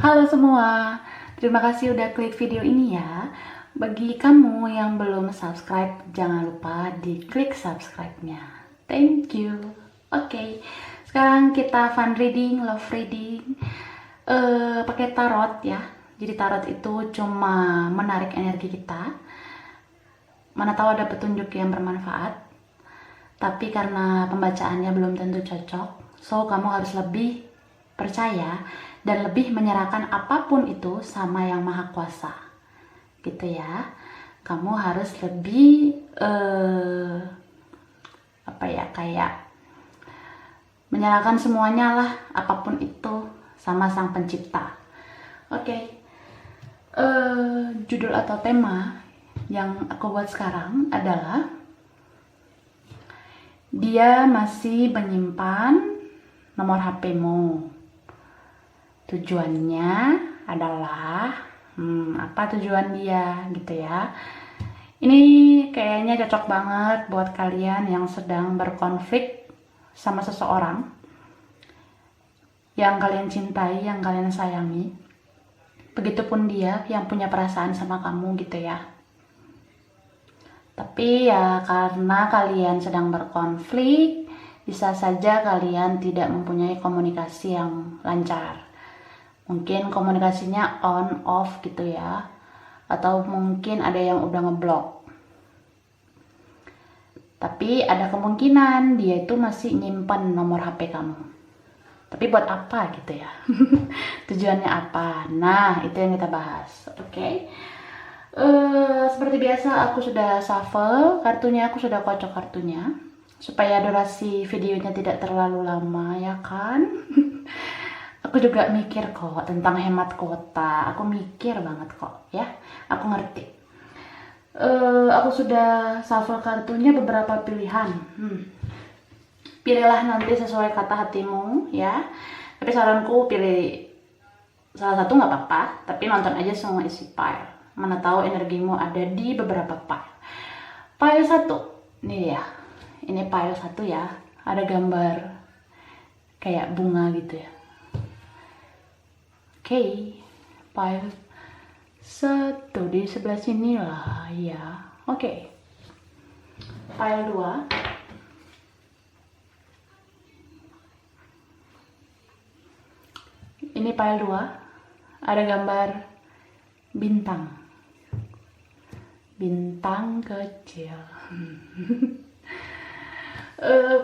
Halo semua, terima kasih udah klik video ini ya. Bagi kamu yang belum subscribe, jangan lupa diklik subscribe-nya. Thank you. Oke, sekarang kita fun reading, love reading, pakai tarot ya. Jadi tarot itu cuma menarik energi kita. Mana tahu ada petunjuk yang bermanfaat. Tapi karena pembacaannya belum tentu cocok, so kamu harus lebih percaya dan lebih menyerahkan apapun itu sama Yang Maha Kuasa, gitu ya. Kamu harus lebih kayak menyerahkan semuanya lah, apapun itu sama Sang Pencipta. Oke. Judul atau tema yang aku buat sekarang adalah dia masih menyimpan nomor HP-mu. Tujuannya adalah apa tujuan dia gitu ya. Ini kayaknya cocok banget buat kalian yang sedang berkonflik sama seseorang yang kalian cintai, yang kalian sayangi. Begitupun dia yang punya perasaan sama kamu gitu ya. Tapi ya karena kalian sedang berkonflik, bisa saja kalian tidak mempunyai komunikasi yang lancar. Mungkin komunikasinya on off gitu ya. Atau mungkin ada yang udah ngeblok. Tapi ada kemungkinan dia itu masih nyimpan nomor HP kamu. Tapi buat apa gitu ya? Tujuannya apa? Nah, itu yang kita bahas. Oke. Seperti biasa aku sudah shuffle kartunya, aku sudah kocok kartunya supaya durasi videonya tidak terlalu lama ya kan. Aku juga mikir kok tentang hemat kuota, aku mikir banget kok ya, aku ngerti. Aku sudah shuffle kartunya beberapa pilihan. Pilihlah nanti sesuai kata hatimu ya, tapi saranku pilih salah satu nggak apa-apa, tapi nonton aja semua isi pile. Mana tahu energimu ada di beberapa pile. Pile 1, nih ya. Ini pile 1 ya. Ada gambar kayak bunga gitu ya. Oke, pile 1 di sebelah sini lah ya. Oke. Pile 2. Ini pile 2. Ada gambar bintang. Bintang kecil.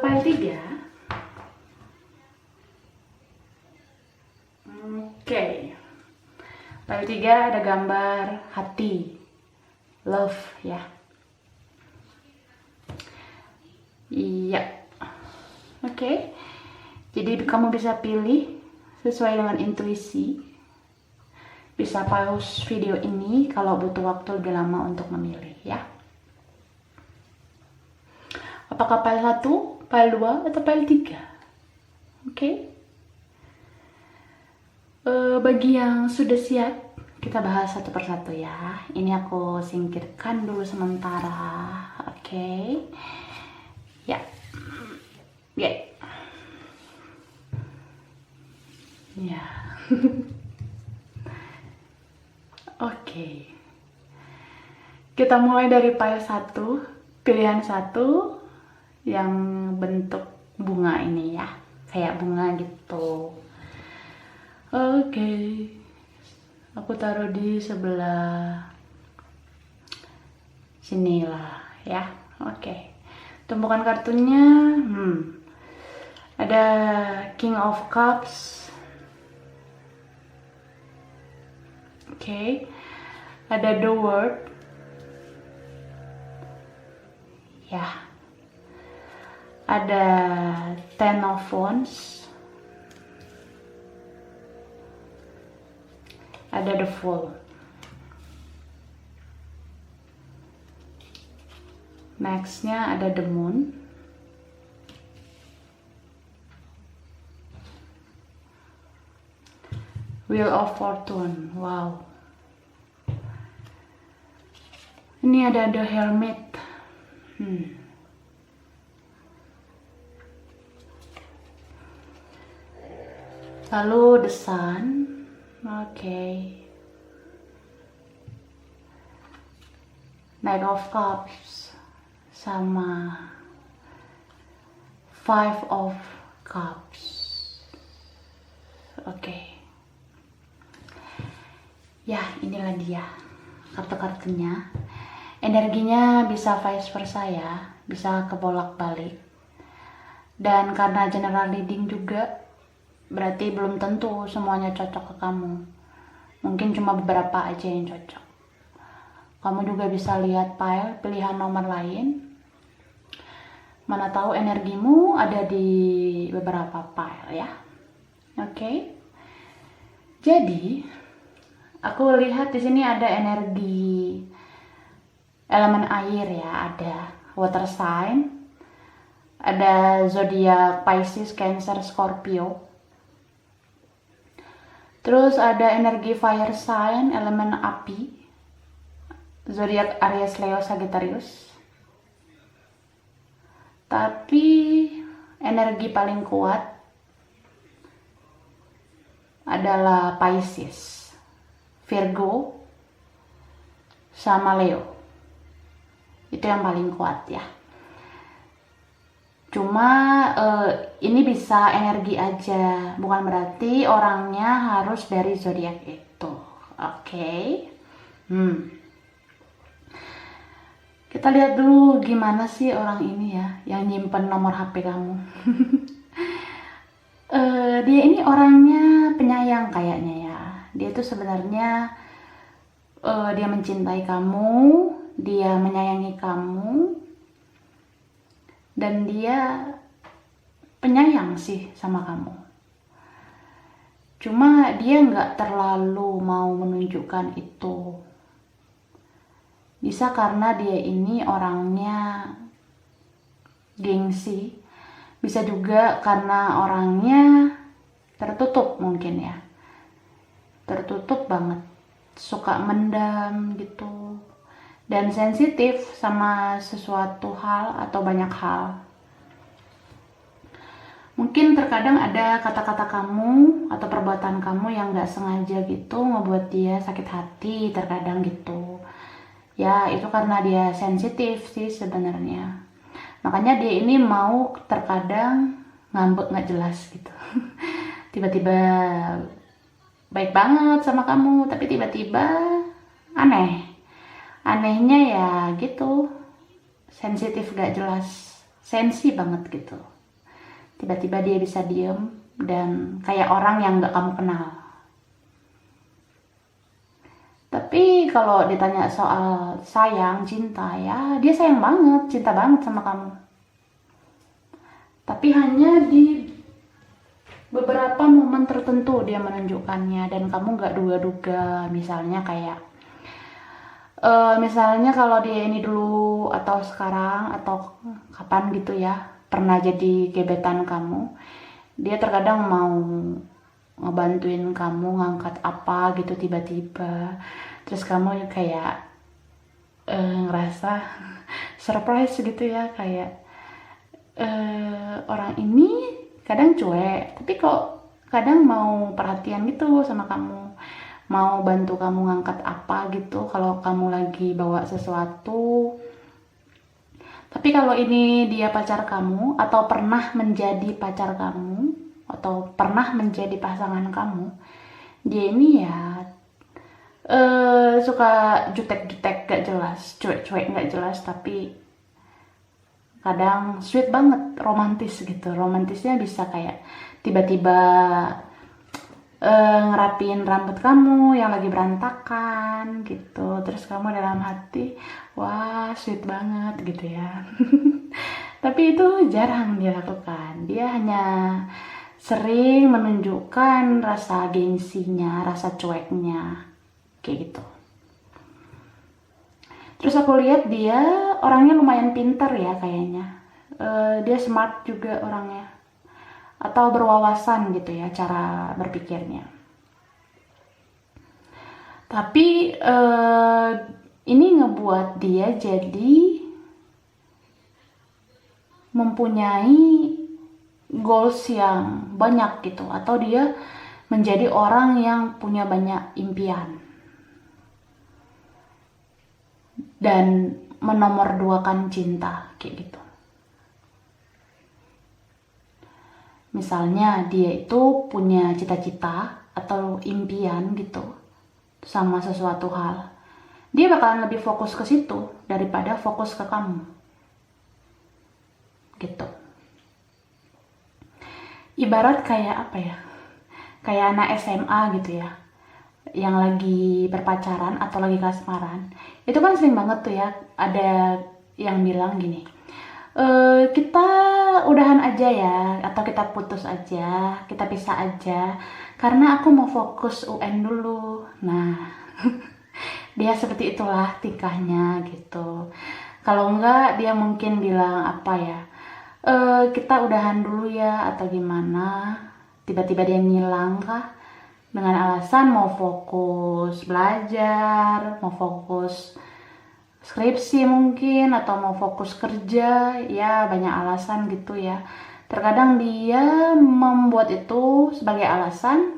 File 3. Oke. File 3 ada gambar hati. Love ya. Iya. Oke. Jadi kamu bisa pilih sesuai dengan intuisi. Bisa pause video ini kalau butuh waktu lebih lama untuk memilih ya. Apakah file 1, file 2, atau file 3? Oke. Bagi yang sudah siap, kita bahas satu persatu ya. Ini aku singkirkan dulu sementara. Oke. Ya. Ya. Ya. Oke. Kita mulai dari file 1, pilihan 1 yang bentuk bunga ini ya. Kayak bunga gitu. Oke. Aku taruh di sebelah sinilah ya. Oke. Tumpukan kartunya ada King of Cups. Oke, ada The World, ya, ada Ten of Wands, ada The Fool. Nextnya ada The Moon, Wheel of Fortune. Wow. Ini ada The Hermit. Lalu The Sun, Oke. Knight of Cups sama Five of Cups. Oke. Ya, inilah dia kartu-kartunya. Energinya bisa vice versa ya, bisa kebolak-balik. Dan karena general reading juga, berarti belum tentu semuanya cocok ke kamu. Mungkin cuma beberapa aja yang cocok. Kamu juga bisa lihat pile pilihan nomor lain. Mana tahu energimu ada di beberapa pile ya. Oke. Jadi, aku lihat di sini ada energi elemen air ya, ada water sign, ada zodiak Pisces, Cancer, Scorpio. Terus ada energi fire sign, elemen api, zodiak Aries, Leo, Sagittarius. Tapi energi paling kuat adalah Pisces, Virgo, sama Leo. Itu yang paling kuat ya. Cuma ini bisa energi aja, bukan berarti orangnya harus dari zodiak itu. Oke. Kita lihat dulu gimana sih orang ini ya yang nyimpen nomor HP kamu. Dia ini orangnya penyayang kayaknya ya. Dia tuh sebenarnya dia mencintai kamu, dia menyayangi kamu, dan dia penyayang sih sama kamu. Cuma dia nggak terlalu mau menunjukkan itu. Bisa karena dia ini orangnya gengsi, bisa juga karena orangnya tertutup mungkin ya, tertutup banget, suka mendam gitu, dan sensitif sama sesuatu hal atau banyak hal. Mungkin terkadang ada kata-kata kamu atau perbuatan kamu yang gak sengaja gitu ngebuat dia sakit hati terkadang gitu. Ya itu karena dia sensitif sih sebenarnya. Makanya dia ini mau terkadang ngambek gak jelas gitu. Tiba-tiba baik banget sama kamu, tapi tiba-tiba aneh. Anehnya ya gitu, sensitif gak jelas, sensi banget gitu. Tiba-tiba dia bisa diem dan kayak orang yang gak kamu kenal. Tapi kalau ditanya soal sayang, cinta ya, dia sayang banget, cinta banget sama kamu. Tapi hanya di beberapa momen tertentu dia menunjukkannya dan kamu gak duga-duga. Misalnya kayak misalnya kalau dia ini dulu atau sekarang atau kapan gitu ya pernah jadi gebetan kamu, dia terkadang mau ngebantuin kamu ngangkat apa gitu tiba-tiba, terus kamu kayak ngerasa surprise gitu ya, kayak orang ini kadang cuek tapi kok kadang mau perhatian gitu sama kamu, mau bantu kamu ngangkat apa gitu kalau kamu lagi bawa sesuatu. Tapi kalau ini dia pacar kamu atau pernah menjadi pacar kamu atau pernah menjadi pasangan kamu, dia ini ya suka jutek-jutek gak jelas, cuek-cuek gak jelas, tapi kadang sweet banget, romantis gitu. Romantisnya bisa kayak tiba-tiba ngerapiin rambut kamu yang lagi berantakan gitu, terus kamu dalam hati wah sweet banget gitu ya. Tapi itu jarang dia lakukan, dia hanya sering menunjukkan rasa gengsinya, rasa cueknya kayak gitu. Terus aku lihat dia orangnya lumayan pintar ya kayaknya, dia smart juga orangnya, atau berwawasan gitu ya cara berpikirnya. Tapi ini ngebuat dia jadi mempunyai goals yang banyak gitu, atau dia menjadi orang yang punya banyak impian dan menomorduakan cinta kayak gitu. Misalnya dia itu punya cita-cita atau impian gitu sama sesuatu hal, dia bakalan lebih fokus ke situ daripada fokus ke kamu gitu. Ibarat kayak apa ya, kayak anak SMA gitu ya, yang lagi berpacaran atau lagi kasmaran. Itu kan sering banget tuh ya, ada yang bilang gini, kita udahan aja ya, atau kita putus aja, kita pisah aja, karena aku mau fokus UN dulu. Nah, dia seperti itulah tingkahnya gitu. Kalau enggak, dia mungkin bilang apa ya, kita udahan dulu ya atau gimana. Tiba-tiba dia ngilang kah dengan alasan mau fokus belajar, mau fokus skripsi mungkin, atau mau fokus kerja. Ya banyak alasan gitu ya. Terkadang dia membuat itu sebagai alasan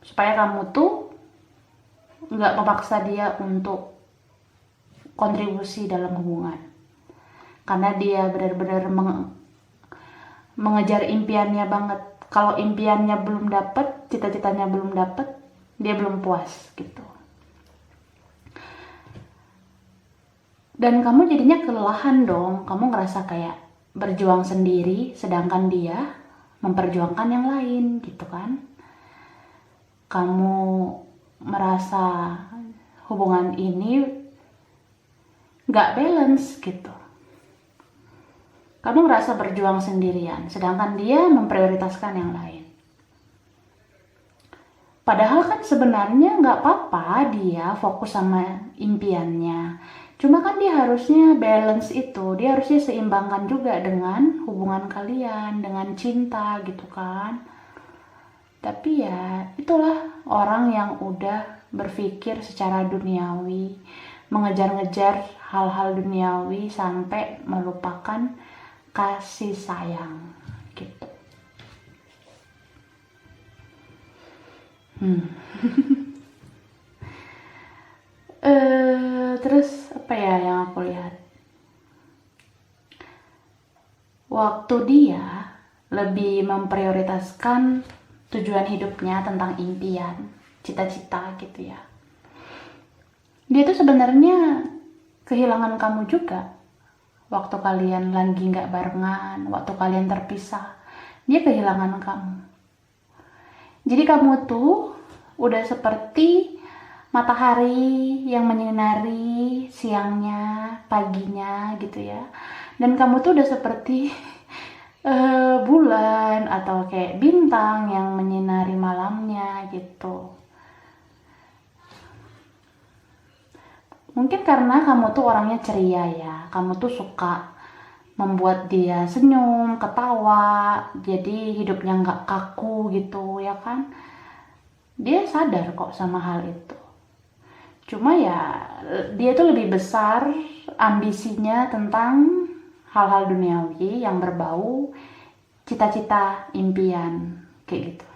supaya kamu tuh nggak memaksa dia untuk kontribusi dalam hubungan, karena dia benar-benar mengejar impiannya banget. Kalau impiannya belum dapet, cita-citanya belum dapet, dia belum puas gitu. Dan kamu jadinya kelelahan dong, kamu ngerasa kayak berjuang sendiri, sedangkan dia memperjuangkan yang lain gitu kan. Kamu merasa hubungan ini gak balance gitu. Kamu ngerasa berjuang sendirian, sedangkan dia memprioritaskan yang lain. Padahal kan sebenarnya gak apa-apa dia fokus sama impiannya. Cuma kan dia harusnya balance itu, dia harusnya seimbangkan juga dengan hubungan kalian, dengan cinta gitu kan. Tapi ya itulah orang yang udah berpikir secara duniawi, mengejar-ngejar hal-hal duniawi sampai melupakan kasih sayang gitu. Terus apa ya yang aku lihat, waktu dia lebih memprioritaskan tujuan hidupnya tentang impian, cita-cita gitu ya. Dia tuh sebenarnya kehilangan kamu juga. Waktu kalian lagi nggak barengan, waktu kalian terpisah, dia kehilangan kamu. Jadi kamu tuh udah seperti matahari yang menyinari siangnya, paginya gitu ya. Dan kamu tuh udah seperti bulan atau kayak bintang yang menyinari malamnya gitu. Mungkin karena kamu tuh orangnya ceria ya, kamu tuh suka membuat dia senyum, ketawa, jadi hidupnya nggak kaku gitu ya kan. Dia sadar kok sama hal itu. Cuma ya dia tuh lebih besar ambisinya tentang hal-hal duniawi yang berbau cita-cita, impian kayak gitu.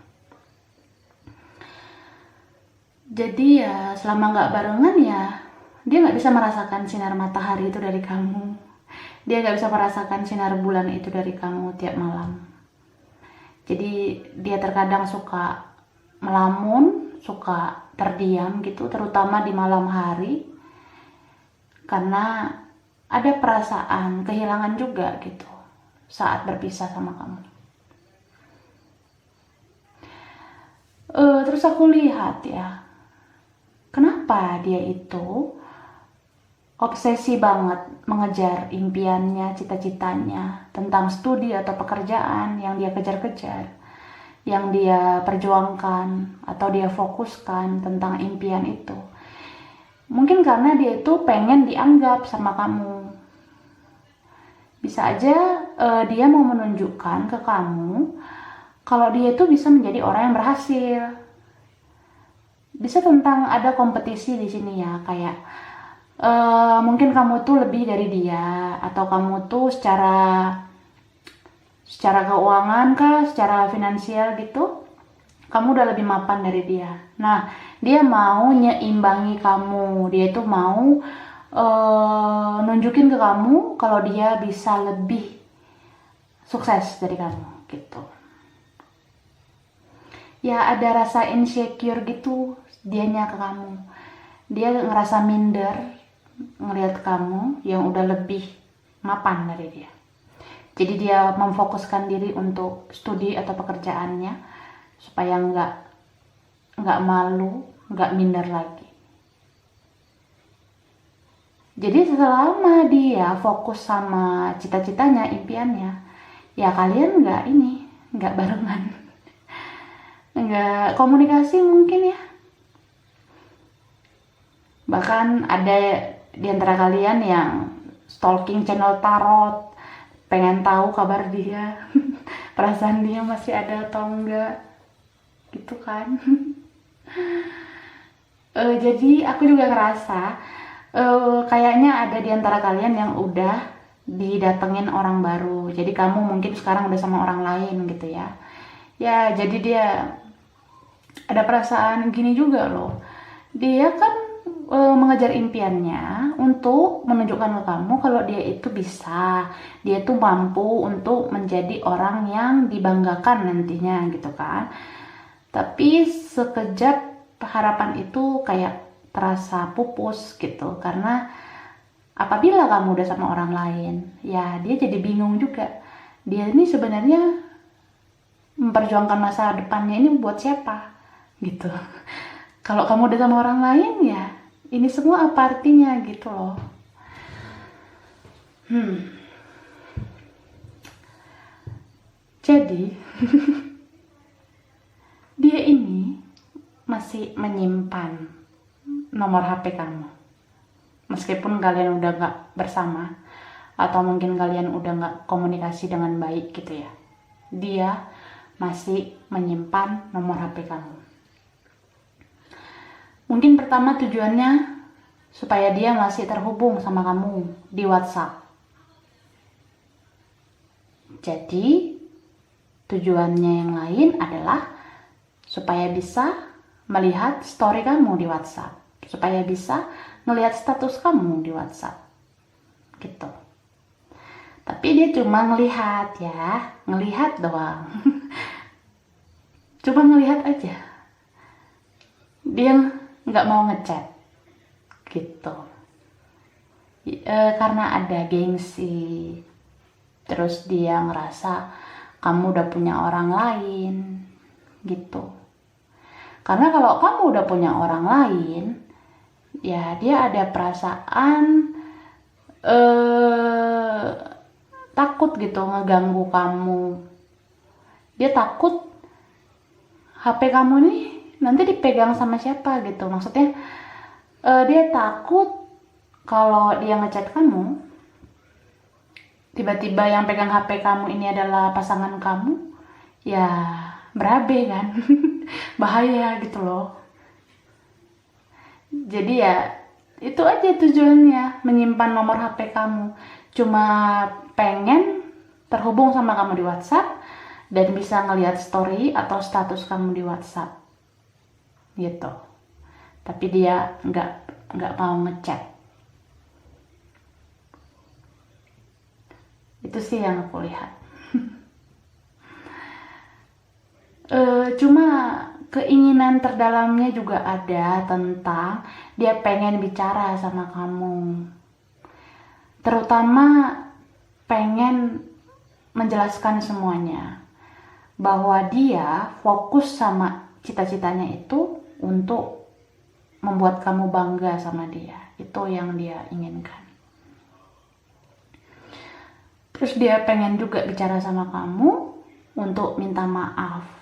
Jadi ya selama nggak barengan ya dia nggak bisa merasakan sinar matahari itu dari kamu. Dia nggak bisa merasakan sinar bulan itu dari kamu tiap malam. Jadi dia terkadang suka melamun, suka terdiam gitu, terutama di malam hari. Karena ada perasaan kehilangan juga gitu saat berpisah sama kamu. Terus aku lihat ya, kenapa dia itu obsesi banget mengejar impiannya, cita-citanya tentang studi atau pekerjaan yang dia kejar-kejar, yang dia perjuangkan atau dia fokuskan tentang impian itu. Mungkin karena dia itu pengen dianggap sama kamu. Bisa aja dia mau menunjukkan ke kamu kalau dia itu bisa menjadi orang yang berhasil. Bisa tentang ada kompetisi di sini ya, kayak mungkin kamu tuh lebih dari dia, atau kamu tuh secara keuangan kah, secara finansial gitu Kamu udah lebih mapan dari dia. Nah, dia mau nyeimbangi kamu. Dia itu mau nunjukin ke kamu kalau dia bisa lebih sukses dari kamu gitu. Ya ada rasa insecure gitu dianya ke kamu. Dia ngerasa minder ngelihat kamu yang udah lebih mapan dari dia. Jadi dia memfokuskan diri untuk studi atau pekerjaannya supaya nggak malu, nggak minder lagi. Jadi selama dia fokus sama cita-citanya, impiannya, ya kalian nggak barengan, nggak komunikasi mungkin ya. Bahkan ada di antara kalian yang stalking channel tarot, pengen tahu kabar dia, perasaan dia masih ada atau enggak, gitu kan. Jadi aku juga ngerasa kayaknya ada di antara kalian yang udah didatengin orang baru. Jadi kamu mungkin sekarang udah sama orang lain gitu ya. Ya, jadi dia ada perasaan gini juga loh. Dia kan mengejar impiannya untuk menunjukkan ke kamu kalau dia itu bisa, dia tuh mampu untuk menjadi orang yang dibanggakan nantinya gitu kan. Tapi sekejap harapan itu kayak terasa pupus gitu, karena apabila kamu udah sama orang lain, ya dia jadi bingung juga. Dia ini sebenarnya memperjuangkan masa depannya ini buat siapa gitu. Kalau kamu udah sama orang lain, ya ini semua apa artinya gitu loh. Jadi dia ini masih menyimpan nomor HP kamu. Meskipun kalian udah gak bersama, atau mungkin kalian udah gak komunikasi dengan baik gitu ya, dia masih menyimpan nomor HP kamu. Mungkin pertama tujuannya supaya dia masih terhubung sama kamu di WhatsApp. Jadi tujuannya yang lain adalah supaya bisa melihat story kamu di WhatsApp, supaya bisa ngelihat status kamu di WhatsApp gitu. Tapi dia cuma ngelihat ya, ngelihat doang. Cuma ngelihat aja. Dia nggak mau ngechat gitu. Karena ada gengsi. Terus dia ngerasa kamu udah punya orang lain gitu. Karena kalau kamu udah punya orang lain, ya dia ada perasaan takut gitu ngeganggu kamu. Dia takut HP kamu nih nanti dipegang sama siapa gitu. Maksudnya dia takut kalau dia ngechat kamu, tiba-tiba yang pegang HP kamu ini adalah pasangan kamu, ya berabe kan. Bahaya gitu loh. Jadi ya itu aja tujuannya, menyimpan nomor HP kamu. Cuma pengen terhubung sama kamu di WhatsApp dan bisa ngelihat story atau status kamu di WhatsApp gitu. Tapi dia nggak mau ngechat. Itu sih yang aku lihat. Cuma keinginan terdalamnya juga ada tentang dia pengen bicara sama kamu. Terutama pengen menjelaskan semuanya. Bahwa dia fokus sama cita-citanya itu untuk membuat kamu bangga sama dia. Itu yang dia inginkan. Terus dia pengen juga bicara sama kamu untuk minta maaf.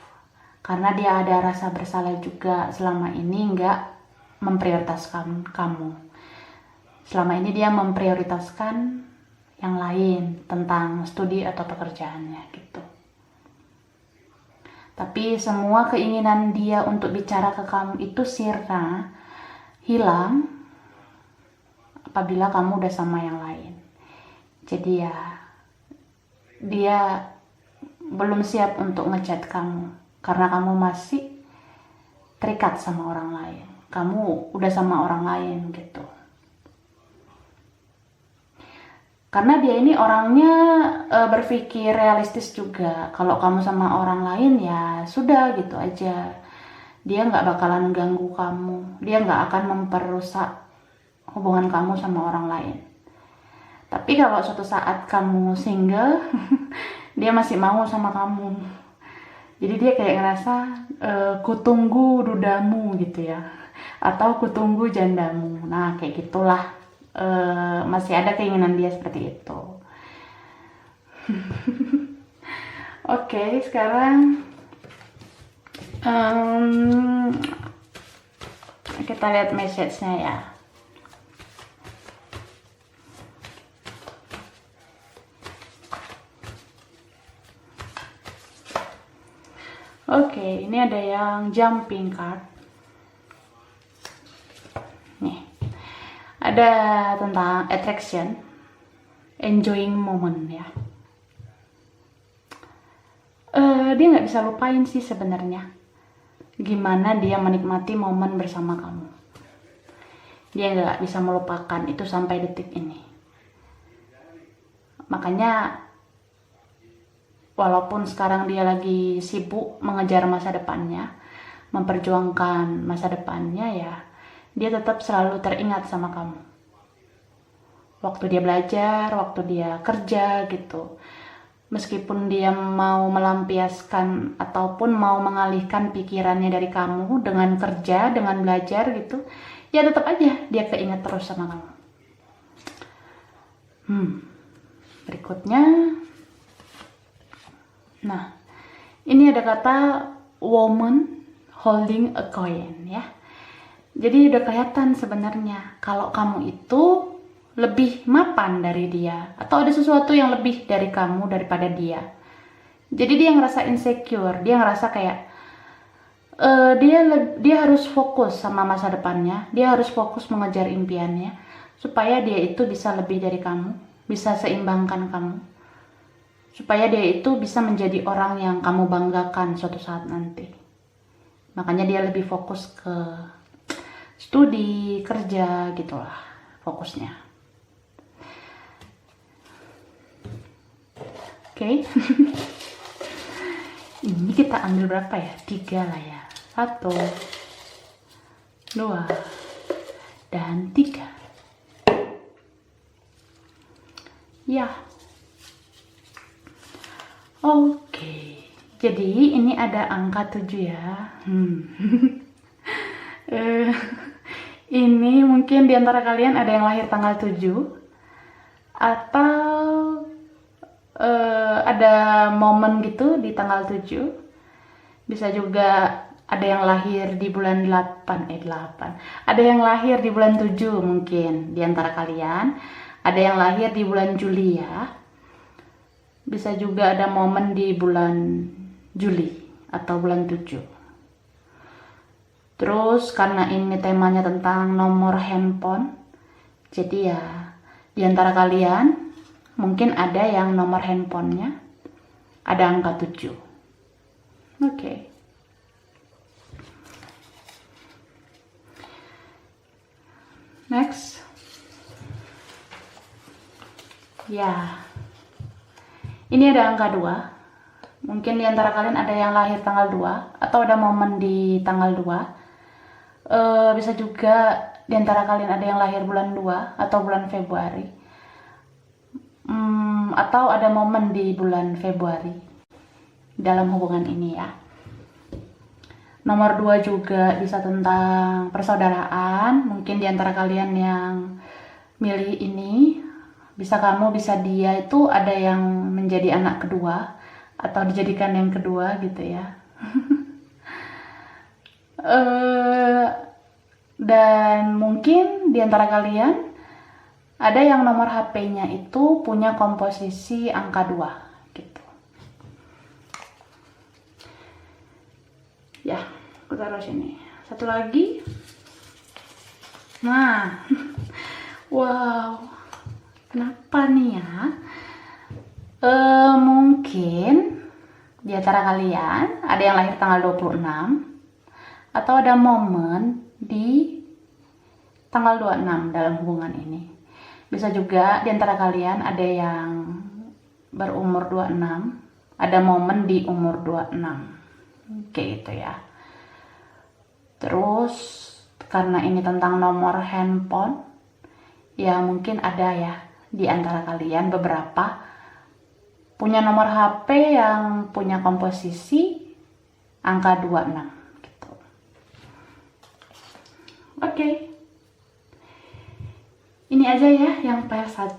Karena dia ada rasa bersalah juga selama ini nggak memprioritaskan kamu. Selama ini dia memprioritaskan yang lain tentang studi atau pekerjaannya gitu. Tapi semua keinginan dia untuk bicara ke kamu itu sirna, hilang apabila kamu udah sama yang lain. Jadi ya dia belum siap untuk ngechat kamu. Karena kamu masih terikat sama orang lain. Kamu udah sama orang lain gitu. Karena dia ini orangnya berpikir realistis juga. Kalau kamu sama orang lain ya sudah gitu aja. Dia nggak bakalan ganggu kamu. Dia nggak akan memperusak hubungan kamu sama orang lain. Tapi kalau suatu saat kamu single, dia masih mau sama kamu. Jadi dia kayak ngerasa kutunggu dudamu gitu ya. Atau kutunggu jandamu. Nah kayak gitulah. Masih ada keinginan dia seperti itu. Oke, sekarang kita lihat message-nya ya. Oke, ini ada yang jumping card. Nih. Ada tentang attraction, enjoying moment ya. Dia nggak bisa lupain sih sebenarnya gimana dia menikmati momen bersama kamu. Dia nggak bisa melupakan itu sampai detik ini. Makanya walaupun sekarang dia lagi sibuk mengejar masa depannya, memperjuangkan masa depannya ya, dia tetap selalu teringat sama kamu. Waktu dia belajar, waktu dia kerja gitu. Meskipun dia mau melampiaskan ataupun mau mengalihkan pikirannya dari kamu dengan kerja, dengan belajar gitu, ya tetap aja dia keinget terus sama kamu. Berikutnya. Nah, ini ada kata woman holding a coin ya. Jadi udah kelihatan sebenarnya kalau kamu itu lebih mapan dari dia, atau ada sesuatu yang lebih dari kamu daripada dia. Jadi dia ngerasa insecure, dia ngerasa kayak dia harus fokus sama masa depannya, dia harus fokus mengejar impiannya supaya dia itu bisa lebih dari kamu, bisa seimbangkan kamu, supaya dia itu bisa menjadi orang yang kamu banggakan suatu saat nanti. Makanya dia lebih fokus ke studi, kerja gitulah fokusnya. Oke. Ini kita ambil berapa ya? 3 lah ya. 1, 2, dan 3. Ya. Oke. Jadi ini ada angka 7 ya. Ini mungkin diantara kalian ada yang lahir tanggal 7 atau ada momen gitu di tanggal 7. Bisa juga ada yang lahir di bulan 8. Ada yang lahir di bulan 7 mungkin diantara kalian. Ada yang lahir di bulan Juli ya. Bisa juga ada momen di bulan Juli atau bulan 7. Terus karena ini temanya tentang nomor handphone, jadi ya diantara kalian mungkin ada yang nomor handphonenya ada angka 7. Oke. Next. Ya. Ini ada angka 2. Mungkin diantara kalian ada yang lahir tanggal 2 atau ada momen di tanggal 2. Bisa juga diantara kalian ada yang lahir bulan 2 atau bulan Februari, atau ada momen di bulan Februari dalam hubungan ini ya. Nomor 2 juga bisa tentang persaudaraan. Mungkin diantara kalian yang milih ini, bisa kamu, bisa dia itu ada yang menjadi anak kedua atau dijadikan yang kedua gitu ya. Dan mungkin diantara kalian ada yang nomor HP-nya itu punya komposisi angka 2 gitu. Ya, aku taruh sini. Satu lagi. Nah. Wow. Kenapa nih ya? Mungkin diantara kalian ada yang lahir tanggal 26 atau ada momen di tanggal 26 dalam hubungan ini. Bisa juga di antara kalian ada yang berumur 26, ada momen di umur 26. Kayak gitu ya. Terus karena ini tentang nomor handphone, ya mungkin ada ya di antara kalian beberapa punya nomor HP yang punya komposisi angka 26 gitu. Oke. Ini aja ya yang PR1.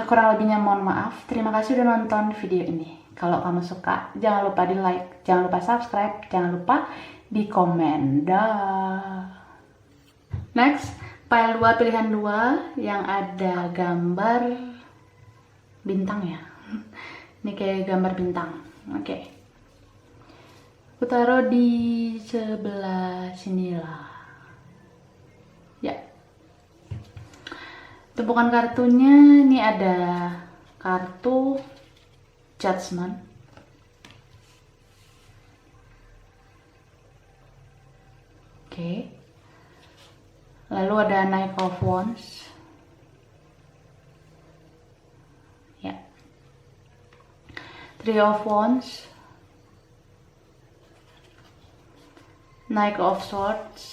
Kurang lebihnya mohon maaf. Terima kasih udah nonton video ini. Kalau kamu suka, jangan lupa di like, jangan lupa subscribe, jangan lupa di komen. Dah. Next, file 2 pilihan 2 yang ada gambar bintang ya. Ini kayak gambar bintang. Oke. Aku taruh di sebelah sinilah. Ya. Tumpukan kartunya ini ada kartu Judgment, oke. Lalu ada Knight of Wands, ya. Three of Wands, Knight of Swords,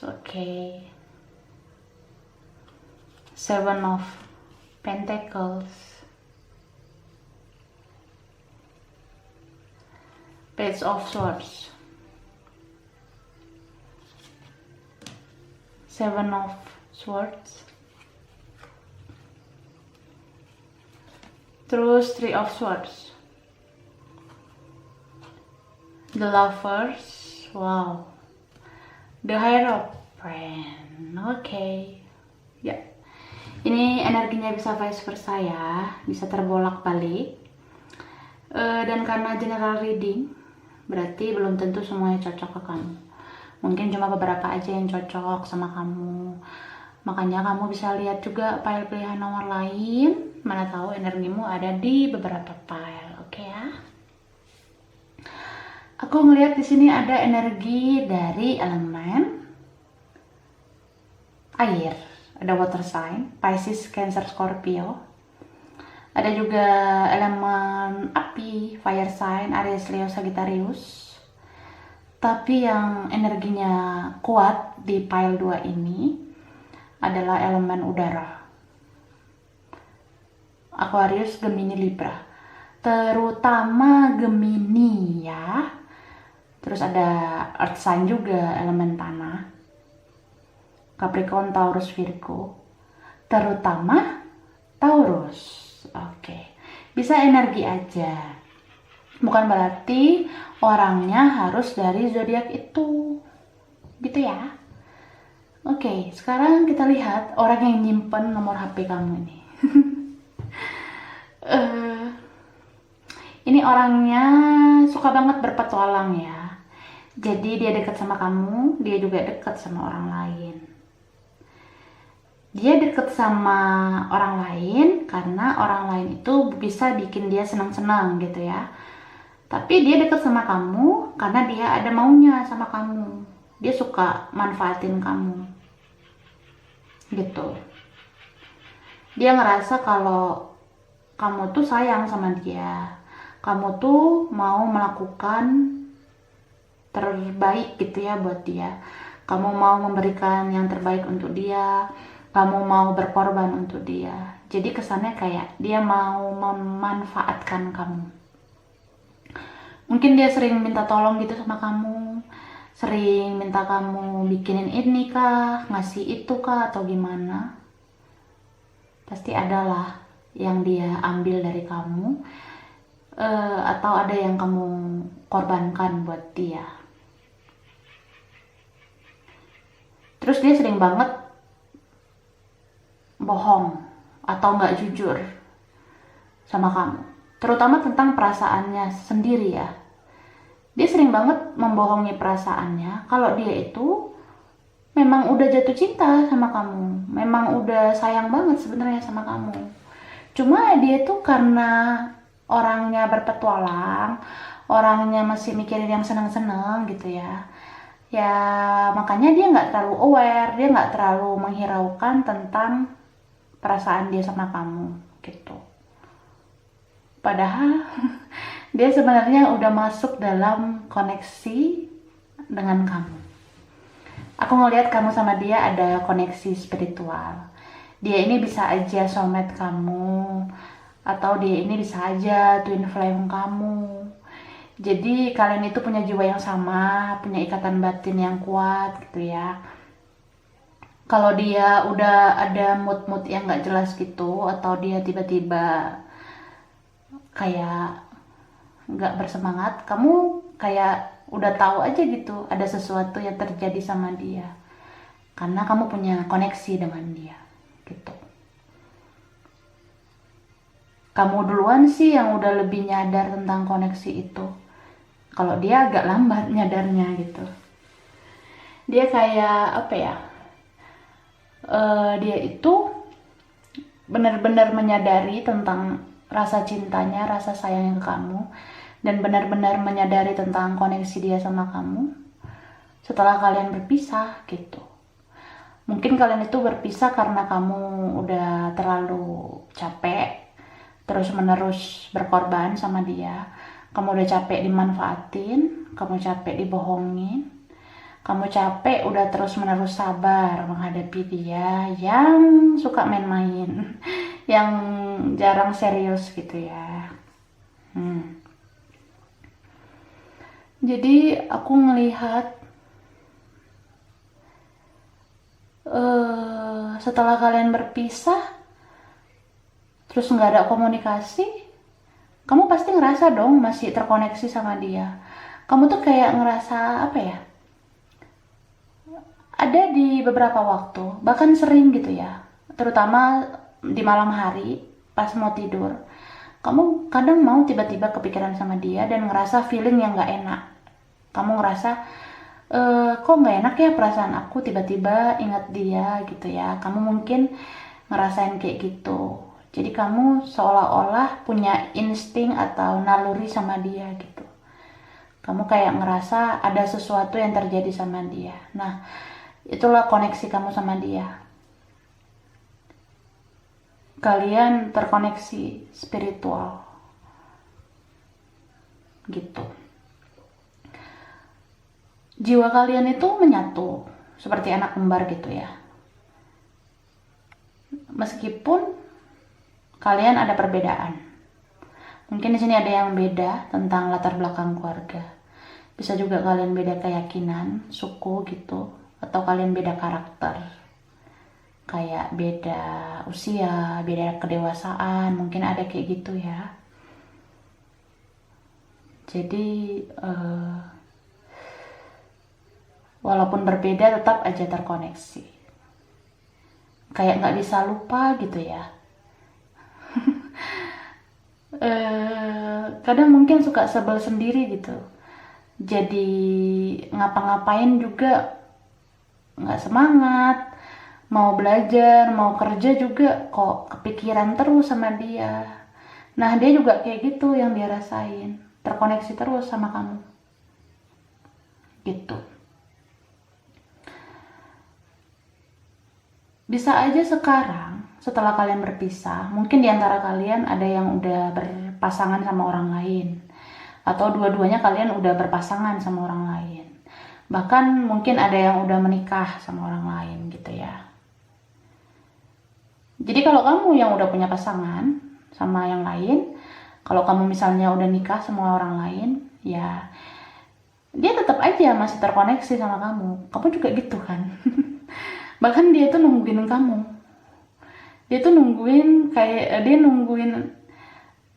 oke. Seven of Pentacles, Page of Swords, Seven of Swords, terus Three of Swords, The Lovers, wow, The Hierophant, oke. Ya, ini energinya bisa vice versa ya, bisa terbolak-balik. Dan karena general reading, berarti belum tentu semuanya cocok ke kamu. Mungkin cuma beberapa aja yang cocok sama kamu. Makanya kamu bisa lihat juga file pilihan nomor lain. Mana tahu energimu ada di beberapa file, oke ya? Aku ngelihat di sini ada energi dari elemen air. Ada water sign, Pisces, Cancer, Scorpio. Ada juga elemen api, fire sign, Aries, Leo, Sagittarius. Tapi yang energinya kuat di pile 2 ini adalah elemen udara, Aquarius, Gemini, Libra. Terutama Gemini ya. Terus ada earth sign juga, elemen tanah, Capricorn, Taurus, Virgo. Terutama Taurus. Oke, bisa energi aja, bukan berarti orangnya harus dari zodiak itu, gitu ya. Oke, sekarang kita lihat orang yang nyimpen nomor HP kamu ini. Ini orangnya suka banget berpetualang ya. Jadi dia dekat sama kamu, dia juga dekat sama orang lain. Dia deket sama orang lain karena orang lain itu bisa bikin dia senang-senang gitu ya. Tapi dia deket sama kamu karena dia ada maunya sama kamu. Dia suka manfaatin kamu. Gitu. Dia ngerasa kalau kamu tuh sayang sama dia. Kamu tuh mau melakukan terbaik gitu ya buat dia. Kamu mau memberikan yang terbaik untuk dia. Kamu mau berkorban untuk dia. Jadi kesannya kayak dia mau memanfaatkan kamu. Mungkin dia sering minta tolong gitu sama kamu. Sering minta kamu bikinin ini kah, ngasih itu kah, atau gimana. Pasti adalah yang dia ambil dari kamu. Atau ada yang kamu korbankan buat dia. Terus dia sering banget bohong atau nggak jujur sama kamu, terutama tentang perasaannya sendiri ya. Dia sering banget membohongi perasaannya kalau dia itu memang udah jatuh cinta sama kamu, memang udah sayang banget sebenarnya sama kamu. Cuma dia tuh karena orangnya berpetualang, orangnya masih mikirin yang senang-senang gitu ya. Ya makanya dia nggak terlalu aware, dia nggak terlalu menghiraukan tentang perasaan dia sama kamu gitu. Padahal dia sebenarnya udah masuk dalam koneksi dengan kamu. Aku ngelihat kamu sama dia ada koneksi spiritual. Dia ini bisa aja soulmate kamu, atau dia ini bisa aja twin flame kamu. Jadi kalian itu punya jiwa yang sama, punya ikatan batin yang kuat gitu ya. Kalau dia udah ada mood-mood yang gak jelas gitu, atau dia tiba-tiba kayak gak bersemangat, kamu kayak udah tahu aja gitu ada sesuatu yang terjadi sama dia. Karena kamu punya koneksi dengan dia gitu. Kamu duluan sih yang udah lebih nyadar tentang koneksi itu. Kalau dia agak lambat nyadarnya gitu. Dia kayak apa ya? Dia itu benar-benar menyadari tentang rasa cintanya, rasa sayangnya ke kamu, dan benar-benar menyadari tentang koneksi dia sama kamu setelah kalian berpisah gitu. Mungkin kalian itu berpisah karena kamu udah terlalu capek terus menerus berkorban sama dia. Kamu udah capek dimanfaatin, kamu capek dibohongin, kamu capek udah terus menerus sabar menghadapi dia yang suka main-main, yang jarang serius gitu ya. Jadi aku ngelihat setelah kalian berpisah terus nggak ada komunikasi, kamu pasti ngerasa dong masih terkoneksi sama dia. Kamu tuh kayak ngerasa apa ya, ada di beberapa waktu, bahkan sering gitu ya, terutama di malam hari pas mau tidur, kamu kadang mau tiba-tiba kepikiran sama dia dan ngerasa feeling yang gak enak. Kamu ngerasa kok gak enak ya perasaan aku, tiba-tiba ingat dia gitu ya. Kamu mungkin ngerasain kayak gitu. Jadi kamu seolah-olah punya insting atau naluri sama dia gitu. Kamu kayak ngerasa ada sesuatu yang terjadi sama dia. Nah, itulah koneksi kamu sama dia. Kalian terkoneksi spiritual gitu. Jiwa kalian itu menyatu seperti anak kembar gitu ya. Meskipun kalian ada perbedaan. Mungkin di sini ada yang beda tentang latar belakang keluarga. Bisa juga kalian beda keyakinan, suku gitu, atau kalian beda karakter. Kayak beda usia, beda kedewasaan, mungkin ada kayak gitu ya. Jadi walaupun berbeda tetap aja terkoneksi. Kayak nggak bisa lupa gitu ya. Kadang mungkin suka sebel sendiri gitu. Jadi ngapa-ngapain juga nggak semangat. Mau belajar, mau kerja juga kok kepikiran terus sama dia. Nah, dia juga kayak gitu yang dia rasain. Terkoneksi terus sama kamu. Gitu. Bisa aja sekarang, setelah kalian berpisah, mungkin diantara kalian ada yang udah berpasangan sama orang lain. Atau dua-duanya kalian udah berpasangan sama orang lain. Bahkan mungkin ada yang udah menikah sama orang lain gitu ya. Jadi kalau kamu yang udah punya pasangan sama yang lain, kalau kamu misalnya udah nikah sama orang lain, ya dia tetap aja masih terkoneksi sama kamu. Kamu juga gitu kan. Bahkan dia tuh nungguin kamu. Dia tuh nungguin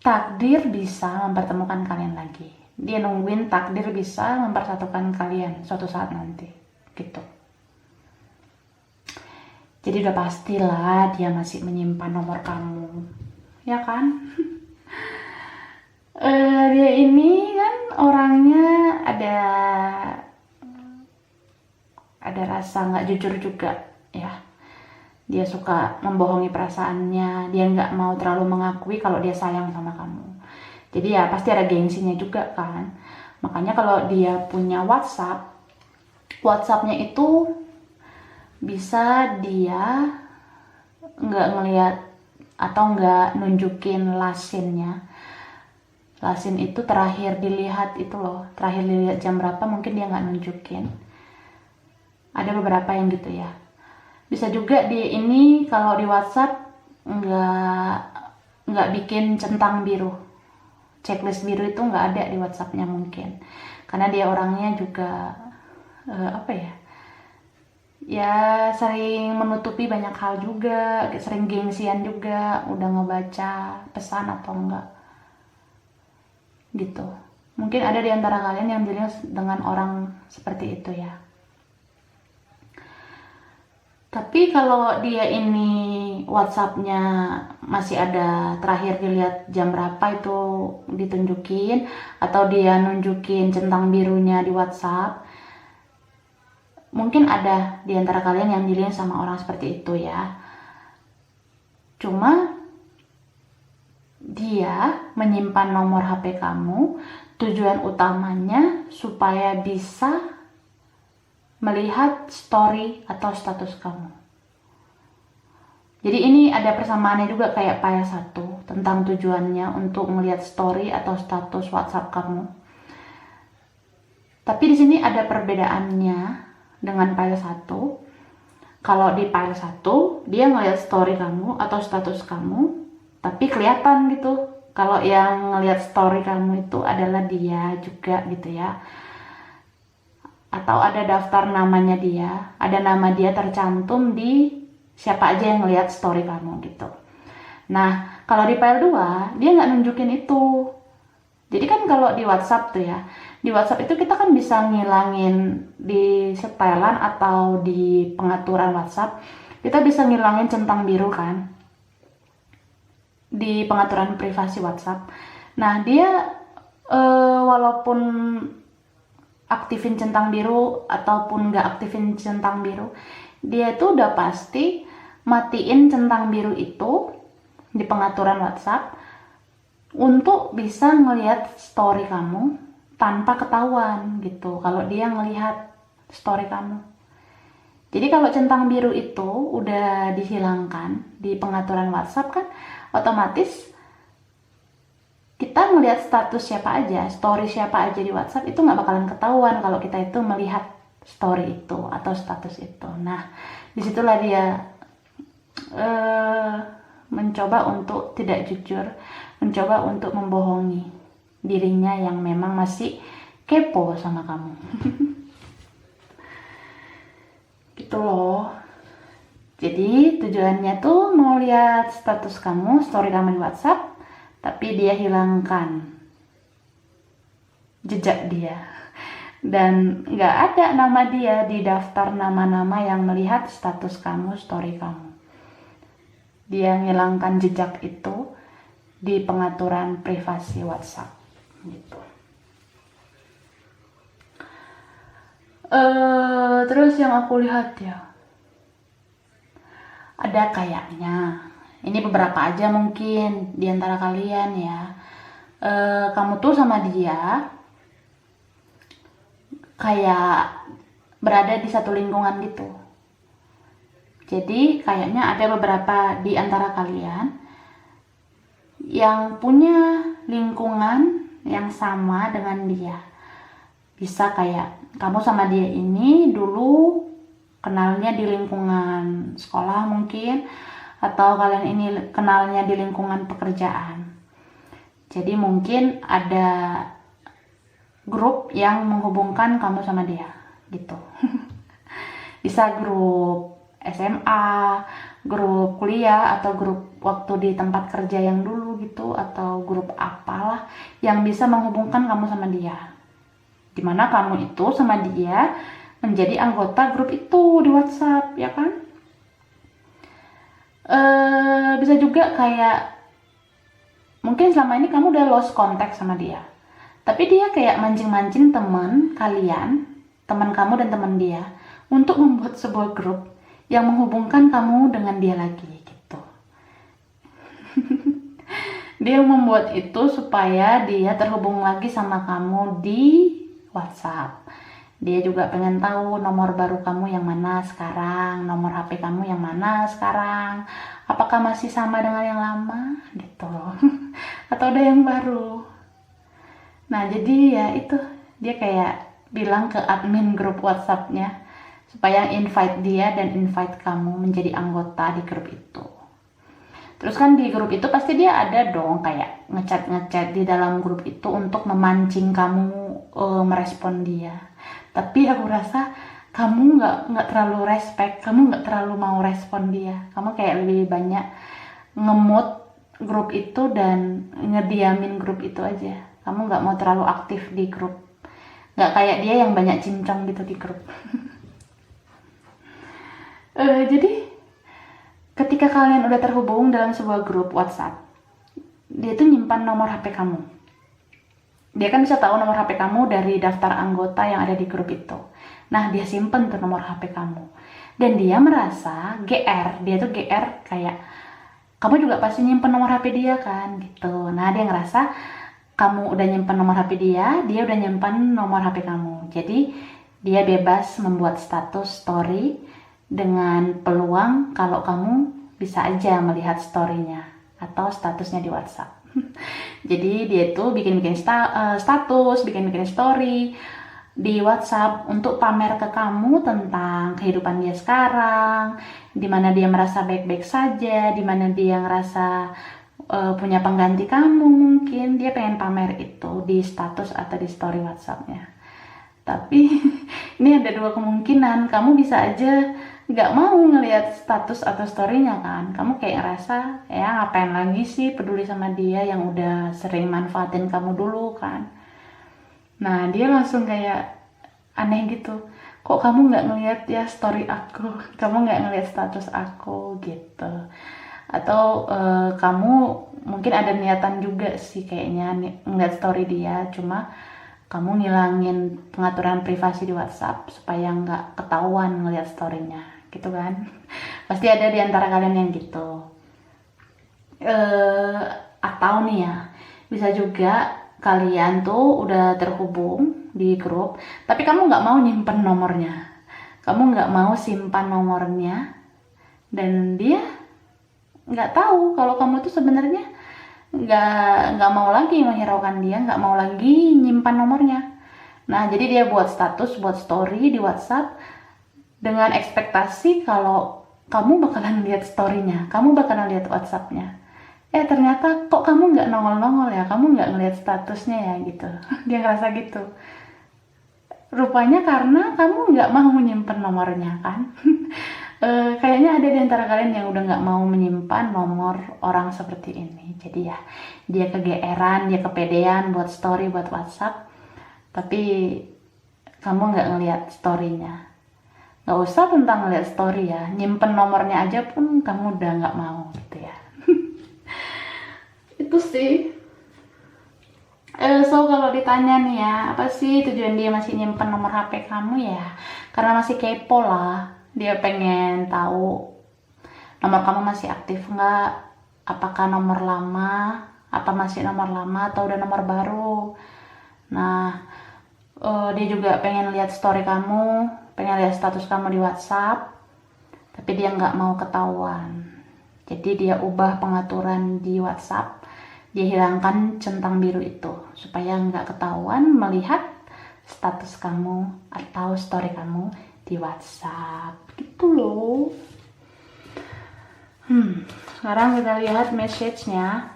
takdir bisa mempertemukan kalian lagi. Dia nungguin takdir bisa mempersatukan kalian suatu saat nanti. Gitu. Jadi udah pastilah dia masih menyimpan nomor kamu, ya kan? Dia ini kan orangnya ada rasa nggak jujur juga, ya. Dia suka membohongi perasaannya, dia nggak mau terlalu mengakui kalau dia sayang sama kamu. Jadi ya pasti ada gengsinya juga kan. Makanya kalau dia punya WhatsApp-nya itu bisa dia nggak ngelihat atau nggak nunjukin lasinnya. Lasin itu terakhir dilihat itu loh, terakhir dilihat jam berapa mungkin dia nggak nunjukin. Ada beberapa yang gitu ya. Bisa juga di ini kalau di WhatsApp nggak bikin centang biru, checklist biru itu nggak ada di WhatsAppnya mungkin, karena dia orangnya juga ya sering menutupi banyak hal juga, sering gengsian juga, udah ngebaca pesan atau enggak gitu. Mungkin ada di antara kalian yang dealing dengan orang seperti itu ya. Tapi kalau dia ini WhatsApp-nya masih ada terakhir dilihat jam berapa itu ditunjukin, atau dia nunjukin centang birunya di WhatsApp, mungkin ada di antara kalian yang dealing sama orang seperti itu ya. Cuma dia menyimpan nomor HP kamu, tujuan utamanya supaya bisa melihat story atau status kamu. Jadi ini ada persamaannya juga kayak file 1 tentang tujuannya untuk melihat story atau status WhatsApp kamu. Tapi di sini ada perbedaannya dengan file 1. Kalau di file 1 dia ngelihat story kamu atau status kamu, tapi kelihatan gitu kalau yang ngelihat story kamu itu adalah dia juga gitu ya, atau ada daftar namanya dia, ada nama dia tercantum di siapa aja yang ngelihat story kamu gitu. Nah kalau di file 2 dia nggak nunjukin itu. Jadi kan kalau di WhatsApp tuh ya, di WhatsApp itu kita kan bisa ngilangin di setelan atau di pengaturan WhatsApp, kita bisa ngilangin centang biru kan di pengaturan privasi WhatsApp. Nah dia walaupun aktifin centang biru ataupun nggak aktifin centang biru, dia itu udah pasti matiin centang biru itu di pengaturan WhatsApp untuk bisa ngelihat story kamu tanpa ketahuan gitu kalau dia ngelihat story kamu. Jadi kalau centang biru itu udah dihilangkan di pengaturan WhatsApp kan otomatis kita melihat status siapa aja, story siapa aja di WhatsApp itu nggak bakalan ketahuan kalau kita itu melihat story itu atau status itu. Nah, disitulah dia mencoba untuk tidak jujur, mencoba untuk membohongi dirinya yang memang masih kepo sama kamu. Gitu loh. Jadi tujuannya tuh mau lihat status kamu, story kamu di WhatsApp, tapi dia hilangkan jejak dia. Dan nggak ada nama dia di daftar nama-nama yang melihat status kamu, story kamu. Dia ngilangkan jejak itu di pengaturan privasi WhatsApp gitu. Terus yang aku lihat ya, ada kayaknya, ini beberapa aja mungkin di antara kalian ya, kamu tuh sama dia kayak berada di satu lingkungan gitu. Jadi kayaknya ada beberapa di antara kalian yang punya lingkungan yang sama dengan dia. Bisa kayak kamu sama dia ini dulu kenalnya di lingkungan sekolah mungkin, atau kalian ini kenalnya di lingkungan pekerjaan. Jadi mungkin ada grup yang menghubungkan kamu sama dia gitu. Bisa grup SMA, grup kuliah, atau grup waktu di tempat kerja yang dulu gitu, atau grup apalah yang bisa menghubungkan kamu sama dia, dimana kamu itu sama dia menjadi anggota grup itu di WhatsApp ya kan. Bisa juga kayak mungkin selama ini kamu udah lost contact sama dia, tapi dia kayak mancing-mancing teman kalian, teman kamu dan teman dia, untuk membuat sebuah grup yang menghubungkan kamu dengan dia lagi gitu. Dia membuat itu supaya dia terhubung lagi sama kamu di WhatsApp. Dia juga pengen tahu nomor baru kamu yang mana sekarang, nomor HP kamu yang mana sekarang, apakah masih sama dengan yang lama gitu, atau ada yang baru. Nah jadi ya itu, dia kayak bilang ke admin grup WhatsApp-nya supaya invite dia dan invite kamu menjadi anggota di grup itu. Terus kan di grup itu pasti dia ada dong kayak ngechat di dalam grup itu untuk memancing kamu merespon dia. Tapi aku rasa kamu nggak terlalu respect, kamu nggak terlalu mau respon dia. Kamu kayak lebih banyak ngemut grup itu dan ngediamin grup itu aja. Kamu nggak mau terlalu aktif di grup. Nggak kayak dia yang banyak cincang gitu di grup. Jadi ketika kalian udah terhubung dalam sebuah grup WhatsApp, dia tuh nyimpan nomor HP kamu. Dia kan bisa tahu nomor HP kamu dari daftar anggota yang ada di grup itu. Nah, dia simpen tuh nomor HP kamu. Dan dia merasa GR, dia tuh GR kayak, kamu juga pasti nyimpen nomor HP dia kan, gitu. Nah, dia ngerasa kamu udah nyimpen nomor HP dia udah nyimpen nomor HP kamu. Jadi, dia bebas membuat status story dengan peluang kalau kamu bisa aja melihat story-nya atau statusnya di WhatsApp. Jadi dia tuh bikin-bikin status, bikin-bikin story di WhatsApp untuk pamer ke kamu tentang kehidupan dia sekarang, di mana dia merasa baik-baik saja, di mana dia ngerasa punya pengganti kamu mungkin. Dia pengen pamer itu di status atau di story WhatsApp-nya. Tapi ini ada dua kemungkinan, kamu bisa aja nggak mau ngelihat status atau story-nya kan. Kamu kayak ngerasa, ya ngapain lagi sih peduli sama dia yang udah sering manfaatin kamu dulu kan. Nah dia langsung kayak aneh gitu, kok kamu nggak ngelihat ya story aku, kamu nggak ngelihat status aku gitu. Atau kamu mungkin ada niatan juga sih kayaknya ngeliat story dia, cuma kamu ngilangin pengaturan privasi di WhatsApp supaya nggak ketahuan ngeliat story-nya, gitu kan? Pasti ada di antara kalian yang gitu. Atau nih ya, bisa juga kalian tuh udah terhubung di grup, tapi kamu nggak mau nyimpen nomornya, kamu nggak mau simpan nomornya, dan dia nggak tahu kalau kamu tuh sebenarnya nggak mau lagi menghiraukan dia, nggak mau lagi nyimpan nomornya. Nah jadi dia buat status, buat story di WhatsApp dengan ekspektasi kalau kamu bakalan lihat storynya, kamu bakalan lihat WhatsAppnya. Ternyata kok kamu nggak nongol-nongol ya, kamu nggak ngeliat statusnya ya gitu. Dia ngerasa gitu. Rupanya karena kamu nggak mau menyimpan nomornya kan. Kayaknya ada di antara kalian yang udah nggak mau menyimpan nomor orang seperti ini. Jadi ya, dia kegeeran, dia kepedean buat story, buat WhatsApp, tapi kamu nggak ngelihat story-nya. Nggak usah tentang ngelihat story ya, nyimpen nomornya aja pun kamu udah nggak mau gitu ya. Itu sih. So kalau ditanya nih ya, apa sih tujuan dia masih nyimpen nomor HP kamu ya? Karena masih kepo lah. Dia pengen tahu nomor kamu masih aktif nggak, apakah nomor lama, apa masih nomor lama atau udah nomor baru. Nah, dia juga pengen lihat story kamu, pengen lihat status kamu di WhatsApp, tapi dia nggak mau ketahuan. Jadi dia ubah pengaturan di WhatsApp, dia hilangkan centang biru itu supaya nggak ketahuan melihat status kamu atau story kamu di WhatsApp gitu loh. Sekarang kita lihat message-nya.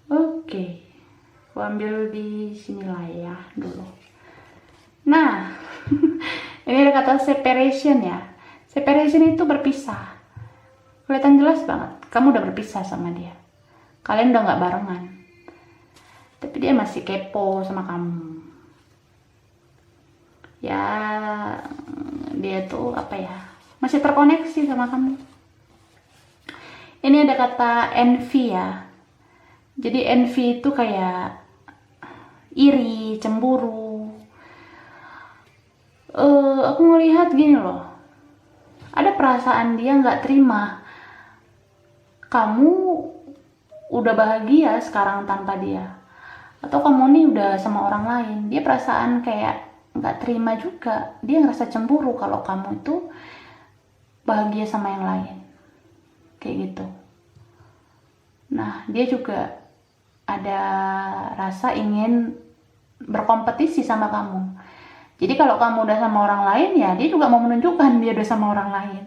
Oke, aku ambil di sini lah ya dulu. Nah, ini ada kata separation ya. Separation itu berpisah. Kelihatan jelas banget, kamu udah berpisah sama dia. Kalian udah nggak barengan, tapi dia masih kepo sama kamu. Ya, dia tuh apa ya, masih terkoneksi sama kamu. Ini ada kata envy ya. Jadi envy itu kayak iri, cemburu, Aku ngelihat gini loh, ada perasaan dia nggak terima kamu udah bahagia sekarang tanpa dia, atau kamu nih udah sama orang lain. Dia perasaan kayak nggak terima juga, dia ngerasa cemburu kalau kamu itu bahagia sama yang lain, kayak gitu. Nah, dia juga ada rasa ingin berkompetisi sama kamu. Jadi kalau kamu udah sama orang lain, ya dia juga mau menunjukkan dia udah sama orang lain.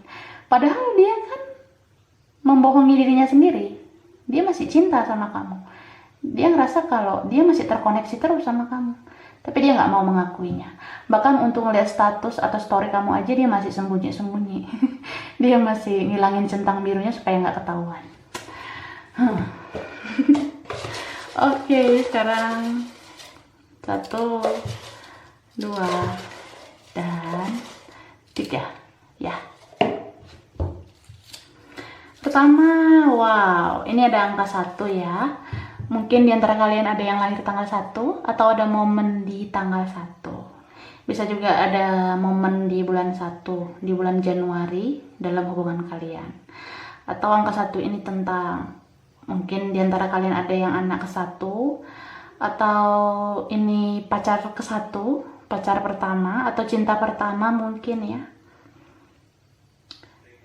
Padahal dia kan membohongi dirinya sendiri. Dia masih cinta sama kamu. Dia ngerasa kalau dia masih terkoneksi terus sama kamu. Tapi dia nggak mau mengakuinya. Bahkan untuk ngeliat status atau story kamu aja dia masih sembunyi-sembunyi. Dia masih ngilangin centang birunya supaya nggak ketahuan. Oke, sekarang 1, 2, dan 3 ya. Pertama, wow, ini ada angka 1 ya. Mungkin di antara kalian ada yang lahir tanggal 1 atau ada momen di tanggal 1. Bisa juga ada momen di bulan 1, di bulan Januari dalam hubungan kalian. Atau angka 1 ini tentang mungkin di antara kalian ada yang anak ke-1, atau ini pacar ke-1, pacar pertama atau cinta pertama mungkin ya.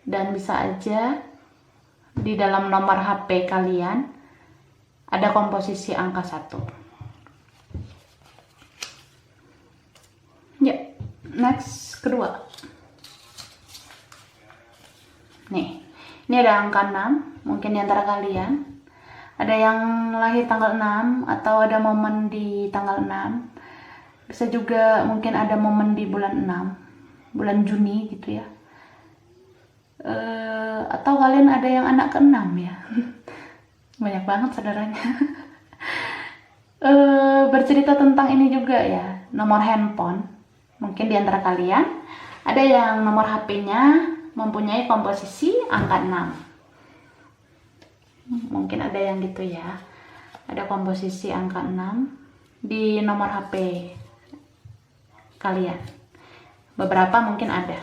Dan bisa aja di dalam nomor HP kalian ada komposisi angka 1. Ya, next, kedua. Nih, ini ada angka 6, mungkin di antara kalian ada yang lahir tanggal 6 atau ada momen di tanggal 6. Bisa juga mungkin ada momen di bulan 6, bulan Juni gitu ya. Atau kalian ada yang anak ke-6 ya. Banyak banget saudaranya. Bercerita tentang ini juga ya, nomor handphone. Mungkin di antara kalian ada yang nomor HP-nya mempunyai komposisi angka 6. Mungkin ada yang gitu ya. Ada komposisi angka 6 di nomor HP kalian. Beberapa mungkin ada.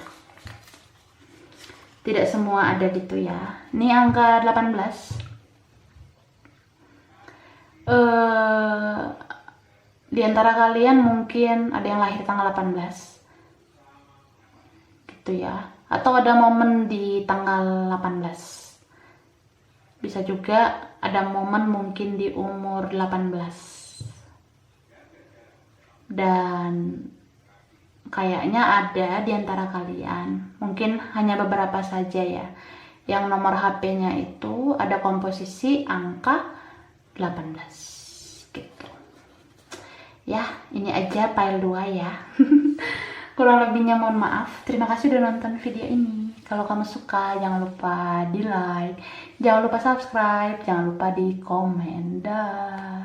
Tidak semua ada gitu ya. Ini angka 18. Di antara kalian mungkin ada yang lahir tanggal 18 gitu ya, atau ada momen di tanggal 18. Bisa juga ada momen mungkin di umur 18. Dan kayaknya ada di antara kalian, mungkin hanya beberapa saja ya, yang nomor HP-nya itu ada komposisi angka 18 gitu. Ya, ini aja file 2 ya. Kurang lebihnya mohon maaf. Terima kasih udah nonton video ini. Kalau kamu suka, jangan lupa di like, jangan lupa subscribe, jangan lupa di komen. Dah.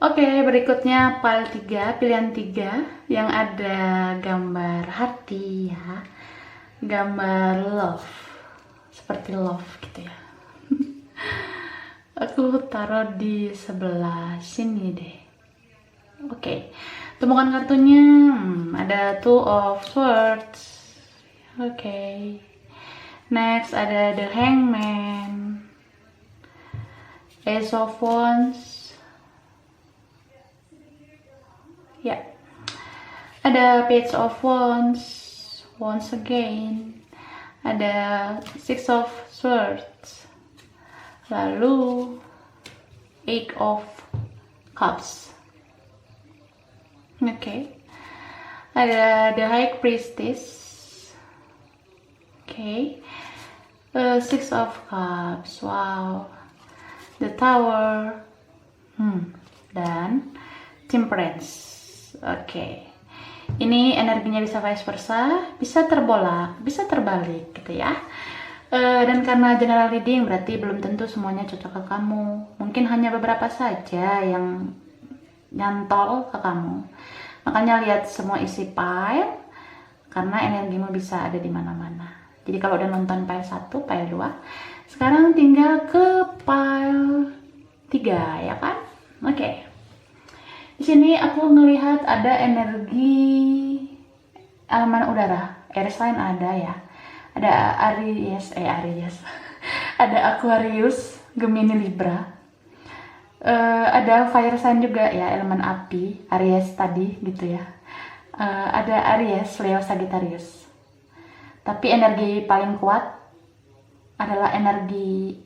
Oke, berikutnya file 3, pilihan 3 yang ada gambar hati ya. Gambar love. Seperti love gitu ya. Aku taruh di sebelah sini deh. Oke, temukan kartunya. Ada Two of Swords. Oke. Next ada The Hangman, Ace of Wands. Ya. Ada Page of Wands once again. Ada Six of Swords. Lalu Eight of Cups. Oke. Ada The High Priestess. Oke. Six of Cups. Wow. The Tower. Dan Temperance. Oke. Ini energinya bisa vice versa, bisa terbolak, bisa terbalik gitu ya. Dan karena general reading berarti belum tentu semuanya cocok ke kamu. Mungkin hanya beberapa saja yang nyantol ke kamu. Makanya lihat semua isi file, karena energimu bisa ada di mana-mana. Jadi kalau udah nonton file 1, file 2, sekarang tinggal ke file 3 ya kan? Oke. Di sini aku ngelihat ada energi elemen udara, air sign ada ya. Ada Aries, ada Aquarius, Gemini, Libra. Ada fire sign juga ya, elemen api, Aries tadi gitu ya. Ada Aries, Leo, Sagittarius. Tapi energi paling kuat adalah energi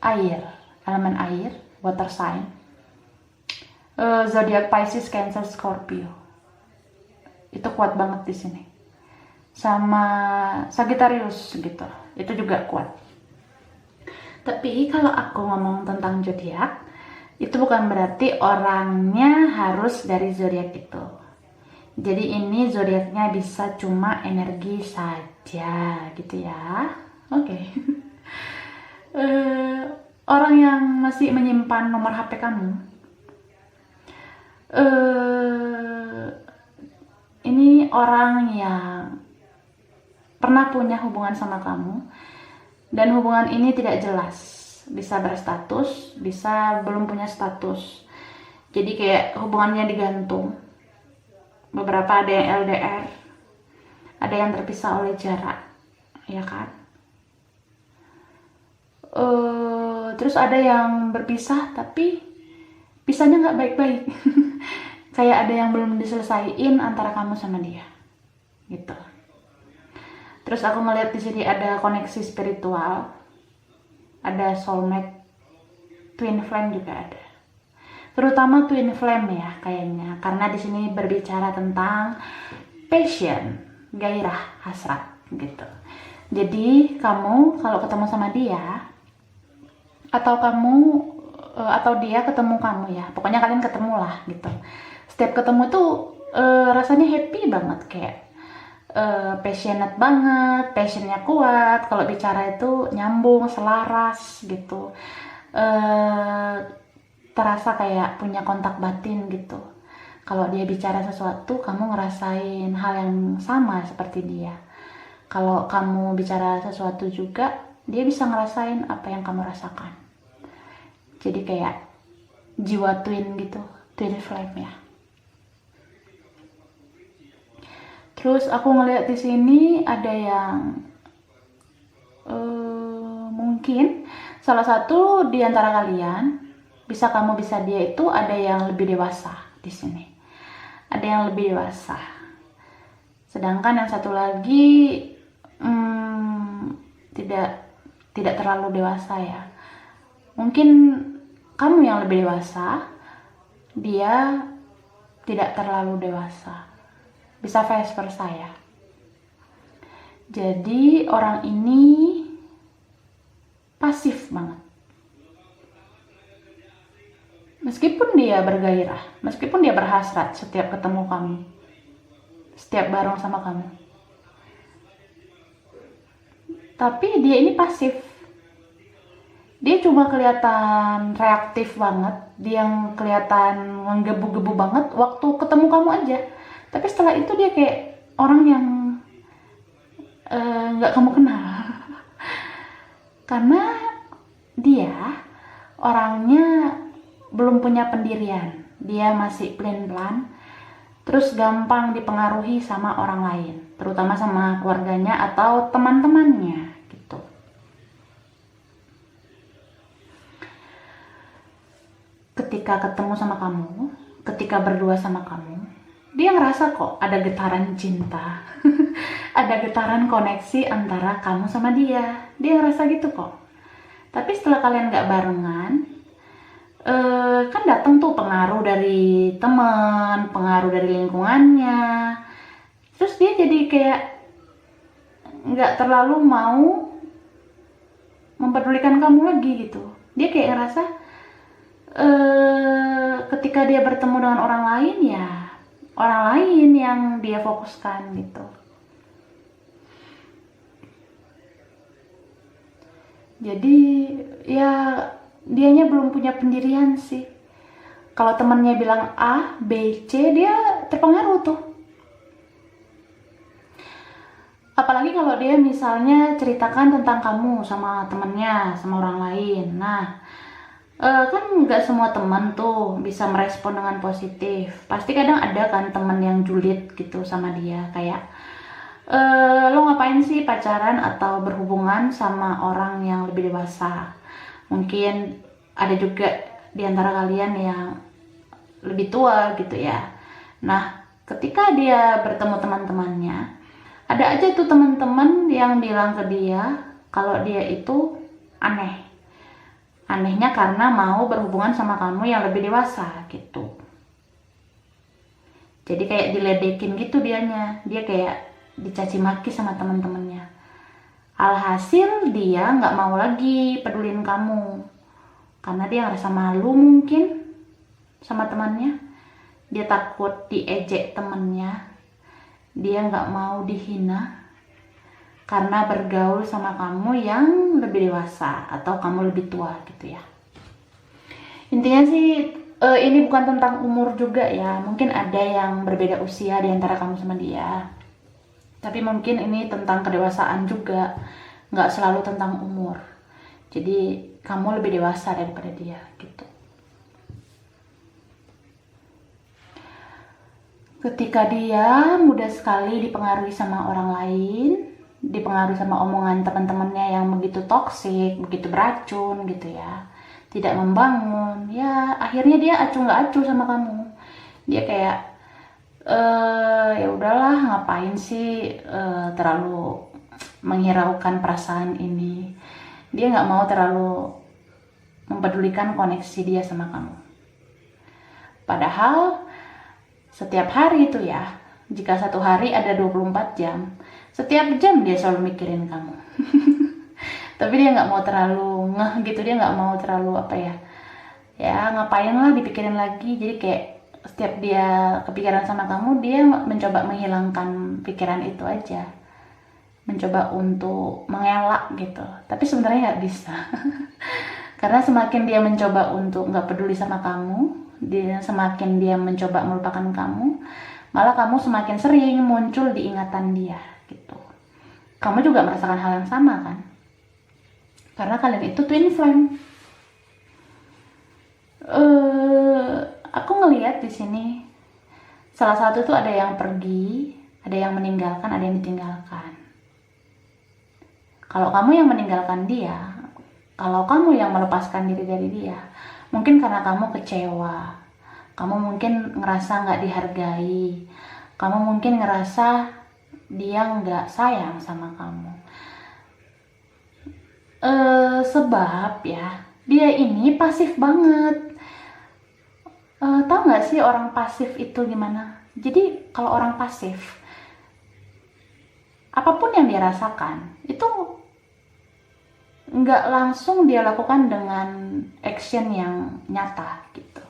air, elemen air, water sign. Zodiak Pisces, Cancer, Scorpio. Itu kuat banget di sini. Sama Sagittarius gitu. Itu juga kuat. Tapi kalau aku ngomong tentang zodiak, itu bukan berarti orangnya harus dari zodiak itu. Jadi ini zodiaknya bisa cuma energi saja gitu ya. Oke. Orang yang masih menyimpan nomor HP kamu, ini orang yang pernah punya hubungan sama kamu dan hubungan ini tidak jelas, bisa berstatus, bisa belum punya status. Jadi kayak hubungannya digantung. Beberapa ada yang LDR, ada yang terpisah oleh jarak, ya kan? Terus ada yang berpisah tapi pisahnya nggak baik-baik. Kayak ada yang belum diselesaiin antara kamu sama dia, gitu. Terus aku ngeliat di sini ada koneksi spiritual, ada soulmate, twin flame juga ada. Terutama twin flame ya kayaknya, karena di sini berbicara tentang passion, gairah, hasrat gitu. Jadi kamu kalau ketemu sama dia, atau kamu atau dia ketemu kamu ya, pokoknya kalian ketemu lah gitu. Setiap ketemu tuh rasanya happy banget, kayak passionate banget, passionnya kuat, kalau bicara itu nyambung, selaras gitu, terasa kayak punya kontak batin gitu. Kalau dia bicara sesuatu, kamu ngerasain hal yang sama seperti dia. Kalau kamu bicara sesuatu juga, dia bisa ngerasain apa yang kamu rasakan. Jadi kayak jiwa twin gitu, twin flame ya. Terus aku ngeliat di sini ada yang mungkin salah satu di antara kalian, bisa kamu bisa dia, itu ada yang lebih dewasa di sini. Ada yang lebih dewasa. Sedangkan yang satu lagi tidak terlalu dewasa ya. Mungkin kamu yang lebih dewasa, dia tidak terlalu dewasa. Bisa vice versa ya. Jadi orang ini pasif banget. Meskipun dia bergairah, meskipun dia berhasrat setiap ketemu kamu, setiap bareng sama kamu, tapi dia ini pasif. Dia cuma kelihatan reaktif banget, dia yang kelihatan menggebu-gebu banget waktu ketemu kamu aja. Tapi setelah itu dia kayak orang yang nggak kamu kenal. Karena dia orangnya belum punya pendirian, dia masih plan-plan, terus gampang dipengaruhi sama orang lain, terutama sama keluarganya atau teman-temannya gitu. Ketika ketemu sama kamu, ketika berdua sama kamu, dia ngerasa kok ada getaran cinta, ada getaran koneksi antara kamu sama dia. Dia ngerasa gitu kok. Tapi setelah kalian gak barengan, kan datang tuh pengaruh dari teman, pengaruh dari lingkungannya. Terus dia jadi kayak gak terlalu mau mempedulikan kamu lagi gitu. Dia kayak ngerasa ketika dia bertemu dengan orang lain ya, orang lain yang dia fokuskan gitu. Jadi ya dianya belum punya pendirian sih. Kalau temannya bilang A, B, C, dia terpengaruh tuh. Apalagi kalau dia misalnya ceritakan tentang kamu sama temennya, sama orang lain. Nah, kan nggak semua teman tuh bisa merespon dengan positif. Pasti kadang ada kan teman yang julid gitu sama dia, kayak Lo ngapain sih pacaran atau berhubungan sama orang yang lebih dewasa? Mungkin ada juga di antara kalian yang lebih tua gitu ya. Nah, ketika dia bertemu teman-temannya, ada aja tuh teman-teman yang bilang ke dia kalau dia itu aneh. Anehnya karena mau berhubungan sama kamu yang lebih dewasa gitu. Jadi kayak diledekin gitu dianya. Dia kayak dicaci maki sama teman-temannya. Alhasil dia nggak mau lagi pedulin kamu. Karena dia ngerasa malu mungkin sama temannya. Dia takut diejek temannya. Dia nggak mau dihina karena bergaul sama kamu yang lebih dewasa atau kamu lebih tua gitu ya. Intinya sih ini bukan tentang umur juga ya. Mungkin ada yang berbeda usia di antara kamu sama dia. Tapi mungkin ini tentang kedewasaan juga. Nggak selalu tentang umur. Jadi kamu lebih dewasa daripada dia gitu. Ketika dia mudah sekali dipengaruhi sama orang lain, dipengaruhi sama omongan teman-temannya yang begitu toksik, begitu beracun gitu ya, tidak membangun, ya akhirnya dia acuh nggak acuh sama kamu. Dia kayak ya udahlah, ngapain sih terlalu menghiraukan perasaan ini. Dia nggak mau terlalu mempedulikan koneksi dia sama kamu. Padahal setiap hari itu ya, jika satu hari ada 24 jam, setiap jam dia selalu mikirin kamu. Tapi dia nggak mau terlalu ngeh gitu, dia nggak mau terlalu apa ya ngapain lah dipikirin lagi. Jadi kayak setiap dia kepikiran sama kamu, dia mencoba menghilangkan pikiran itu aja, mencoba untuk mengelak gitu. Tapi sebenarnya nggak bisa. Karena semakin dia mencoba untuk nggak peduli sama kamu, semakin dia mencoba melupakan kamu, malah kamu semakin sering muncul di ingatan dia gitu. Kamu juga merasakan hal yang sama kan? Karena kalian itu twin flame. Aku ngelihat di sini salah satu tuh ada yang pergi, ada yang meninggalkan, ada yang ditinggalkan. Kalau kamu yang meninggalkan dia, kalau kamu yang melepaskan diri dari dia, mungkin karena kamu kecewa, kamu mungkin ngerasa nggak dihargai, kamu mungkin ngerasa dia nggak sayang sama kamu. Sebab ya, dia ini pasif banget. Tahu nggak sih orang pasif itu gimana? Jadi kalau orang pasif, apapun yang dia rasakan, itu nggak langsung dia lakukan dengan action yang nyata gitu.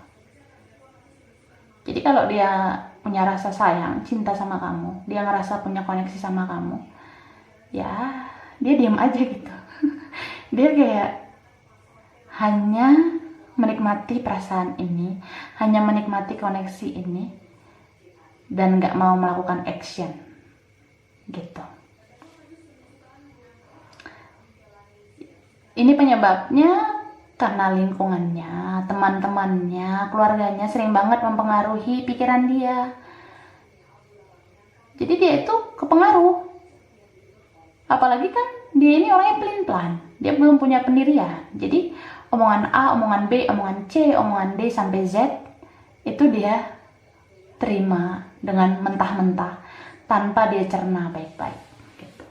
Jadi kalau dia punya rasa sayang, cinta sama kamu, dia ngerasa punya koneksi sama kamu, ya dia diam aja gitu. Dia kayak hanya menikmati perasaan ini, hanya menikmati koneksi ini, dan nggak mau melakukan action gitu. Ini penyebabnya karena lingkungannya, teman-temannya, keluarganya sering banget mempengaruhi pikiran dia. Jadi dia itu kepengaruh. Apalagi kan dia ini orangnya pelin-pelan, dia belum punya pendirian. Jadi omongan A, omongan B, omongan C, omongan D sampai Z itu dia terima dengan mentah-mentah tanpa dia cerna baik-baik gitu.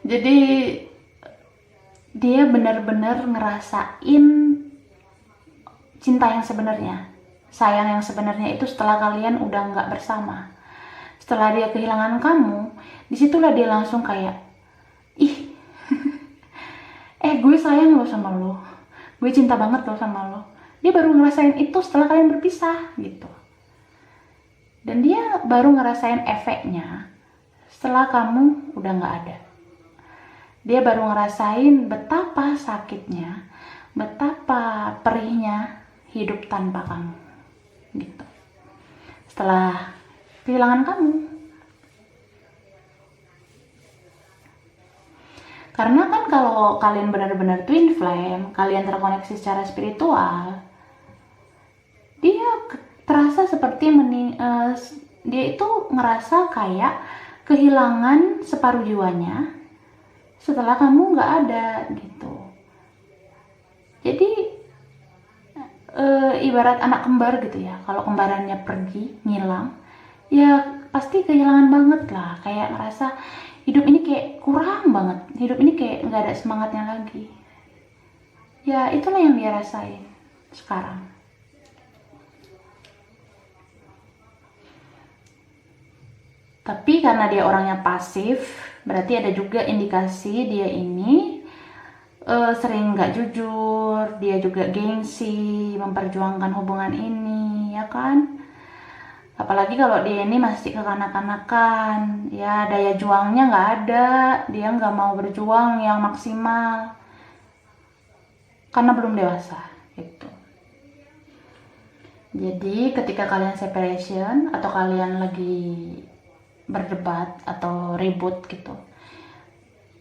Jadi dia benar-benar ngerasain cinta yang sebenarnya, sayang yang sebenarnya itu setelah kalian udah nggak bersama. Setelah dia kehilangan kamu, disitulah dia langsung kayak, ih, gue sayang lo sama lo, gue cinta banget lo sama lo. Dia baru ngerasain itu setelah kalian berpisah gitu. Dan dia baru ngerasain efeknya setelah kamu udah nggak ada. Dia baru ngerasain betapa sakitnya, betapa perihnya hidup tanpa kamu gitu. Setelah kehilangan kamu. Karena kan kalau kalian benar-benar twin flame, kalian terkoneksi secara spiritual, dia dia itu ngerasa kayak kehilangan separuh jiwanya setelah kamu nggak ada gitu. Jadi ibarat anak kembar gitu ya, kalau kembarannya pergi, ngilang, ya pasti kehilangan banget lah, kayak ngerasa hidup ini kayak kurang banget, hidup ini kayak nggak ada semangatnya lagi. Ya itulah yang dia rasain sekarang. Tapi karena dia orangnya pasif, berarti ada juga indikasi dia ini sering nggak jujur, dia juga gengsi memperjuangkan hubungan ini, ya kan? Apalagi kalau dia ini masih kekanak-kanakan, ya daya juangnya nggak ada, dia nggak mau berjuang yang maksimal karena belum dewasa gitu. Jadi ketika kalian separation atau kalian lagi berdebat atau ribut gitu,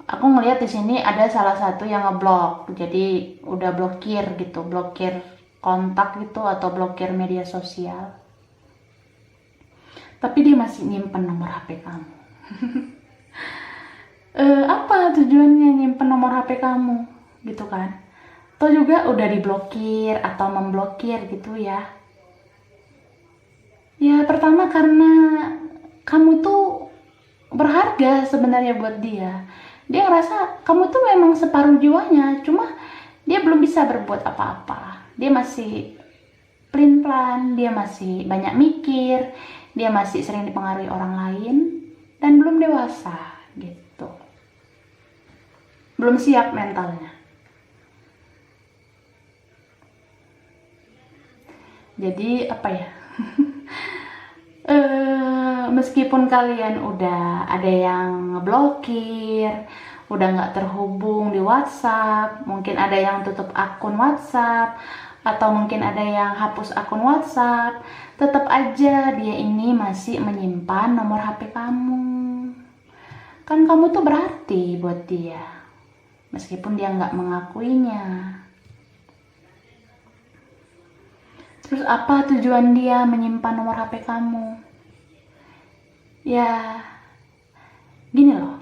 aku ngelihat di sini ada salah satu yang ngeblok, jadi udah blokir gitu, blokir kontak gitu atau blokir media sosial. Tapi dia masih nyimpen nomor HP kamu. Apa tujuannya nyimpen nomor HP kamu gitu kan? Atau juga udah diblokir atau memblokir gitu ya. Ya pertama karena kamu tuh berharga sebenarnya buat dia. Dia ngerasa kamu tuh memang separuh jiwanya, cuma dia belum bisa berbuat apa-apa. Dia masih pelin-pelan, dia masih banyak mikir, dia masih sering dipengaruhi orang lain, dan belum dewasa gitu. Belum siap mentalnya. Jadi apa ya? Meskipun kalian udah ada yang ngeblokir, udah nggak terhubung di WhatsApp, mungkin ada yang tutup akun WhatsApp, atau mungkin ada yang hapus akun WhatsApp, tetap aja dia ini masih menyimpan nomor HP kamu. Kan kamu tuh berarti buat dia, meskipun dia nggak mengakuinya. Terus apa tujuan dia menyimpan nomor HP kamu? Ya, gini loh.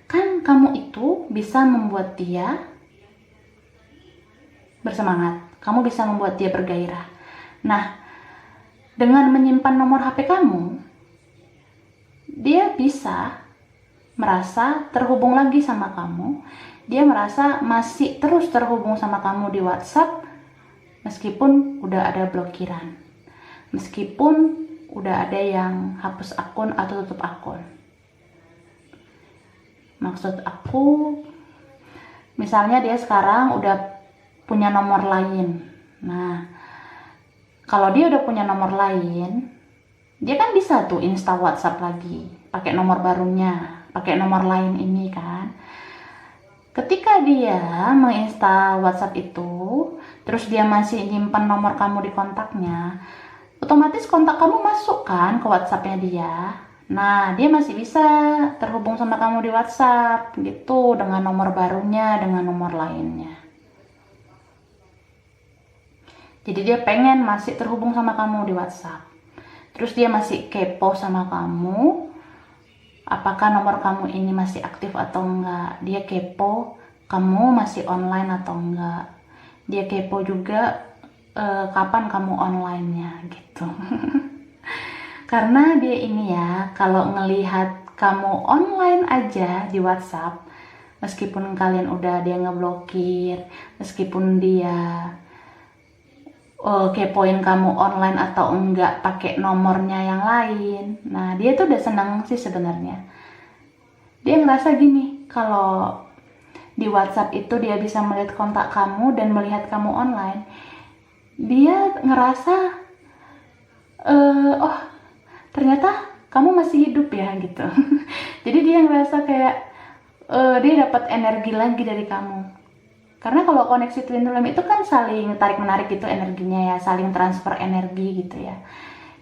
Kan kamu itu bisa membuat dia bersemangat. Kamu bisa membuat dia bergairah. Nah, dengan menyimpan nomor HP kamu, dia bisa merasa terhubung lagi sama kamu. Dia merasa masih terus terhubung sama kamu di WhatsApp, meskipun udah ada blokiran, meskipun udah ada yang hapus akun atau tutup akun. Maksud aku, misalnya dia sekarang udah punya nomor lain. Nah, kalau dia udah punya nomor lain, dia kan bisa tuh install WhatsApp lagi, pakai nomor barunya, pakai nomor lain ini kan. Ketika dia menginstal WhatsApp itu, terus dia masih nyimpan nomor kamu di kontaknya, otomatis kontak kamu masuk kan ke WhatsAppnya dia. Nah, dia masih bisa terhubung sama kamu di WhatsApp gitu, dengan nomor barunya, dengan nomor lainnya. Jadi dia pengen masih terhubung sama kamu di WhatsApp. Terus dia masih kepo sama kamu, apakah nomor kamu ini masih aktif atau enggak. Dia kepo kamu masih online atau enggak. Dia kepo juga kapan kamu online-nya gitu. Karena dia ini ya, kalau ngelihat kamu online aja di WhatsApp, meskipun kalian udah dia ngeblokir, meskipun dia kepoin kamu online atau enggak pakai nomornya yang lain, nah dia tuh udah senang sih sebenarnya. Dia ngerasa gini, kalau di WhatsApp itu dia bisa melihat kontak kamu dan melihat kamu online, dia ngerasa oh ternyata kamu masih hidup ya gitu. Jadi dia ngerasa kayak dia dapat energi lagi dari kamu. Karena kalau koneksi twin flame itu kan saling tarik menarik gitu energinya ya, saling transfer energi gitu ya.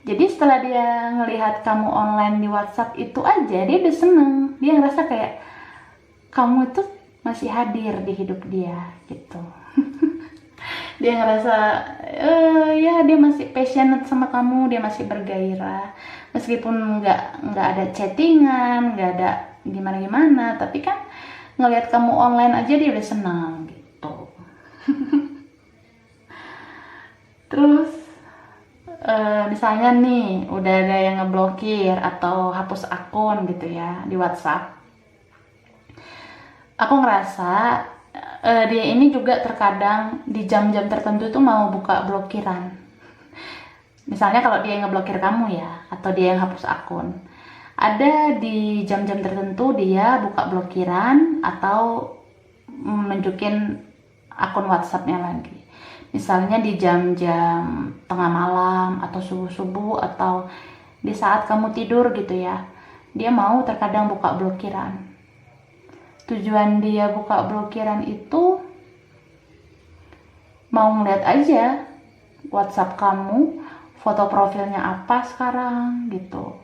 Jadi setelah dia ngelihat kamu online di WhatsApp itu aja, dia udah seneng. Dia ngerasa kayak kamu itu masih hadir di hidup dia gitu. Dia ngerasa ya dia masih passionate sama kamu, dia masih bergairah meskipun nggak ada chattingan, nggak ada gimana, tapi kan ngelihat kamu online aja dia udah senang gitu. Terus misalnya nih udah ada yang ngeblokir atau hapus akun gitu ya di WhatsApp, aku ngerasa dia ini juga terkadang di jam-jam tertentu tuh mau buka blokiran. Misalnya kalau dia yang ngeblokir kamu ya, atau dia yang hapus akun, ada di jam-jam tertentu dia buka blokiran atau nunjukin akun WhatsAppnya lagi. Misalnya di jam-jam tengah malam atau subuh-subuh atau di saat kamu tidur gitu ya, dia mau terkadang buka blokiran. Tujuan dia buka blokiran itu mau ngeliat aja WhatsApp kamu, foto profilnya apa sekarang gitu.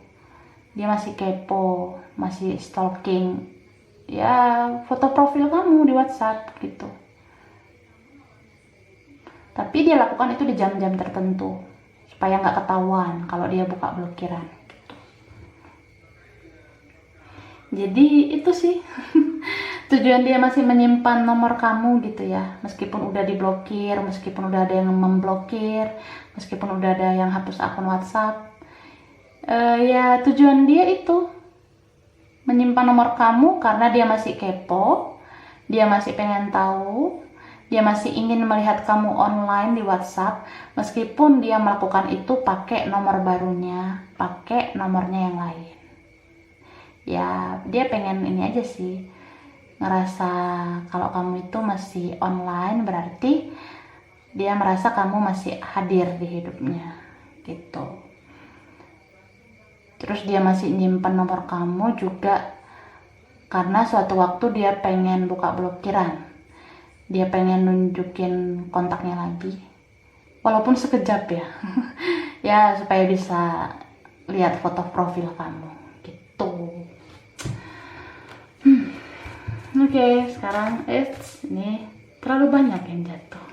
Dia masih kepo, masih stalking ya foto profil kamu di WhatsApp gitu. Tapi dia lakukan itu di jam-jam tertentu supaya nggak ketahuan kalau dia buka blokiran gitu. Jadi itu sih tujuan dia masih menyimpan nomor kamu gitu ya, meskipun udah diblokir, meskipun udah ada yang memblokir, meskipun udah ada yang hapus akun WhatsApp. Ya tujuan dia itu menyimpan nomor kamu karena dia masih kepo, dia masih pengen tahu, dia masih ingin melihat kamu online di WhatsApp, meskipun dia melakukan itu pakai nomor barunya, pakai nomornya yang lain. Ya dia pengen ini aja sih, ngerasa kalau kamu itu masih online, berarti dia merasa kamu masih hadir di hidupnya gitu. Terus dia masih nyimpan nomor kamu juga karena suatu waktu dia pengen buka blokiran, dia pengen nunjukin kontaknya lagi, walaupun sekejap ya. Ya supaya bisa lihat foto profil kamu gitu. Oke, sekarang ini terlalu banyak yang jatuh.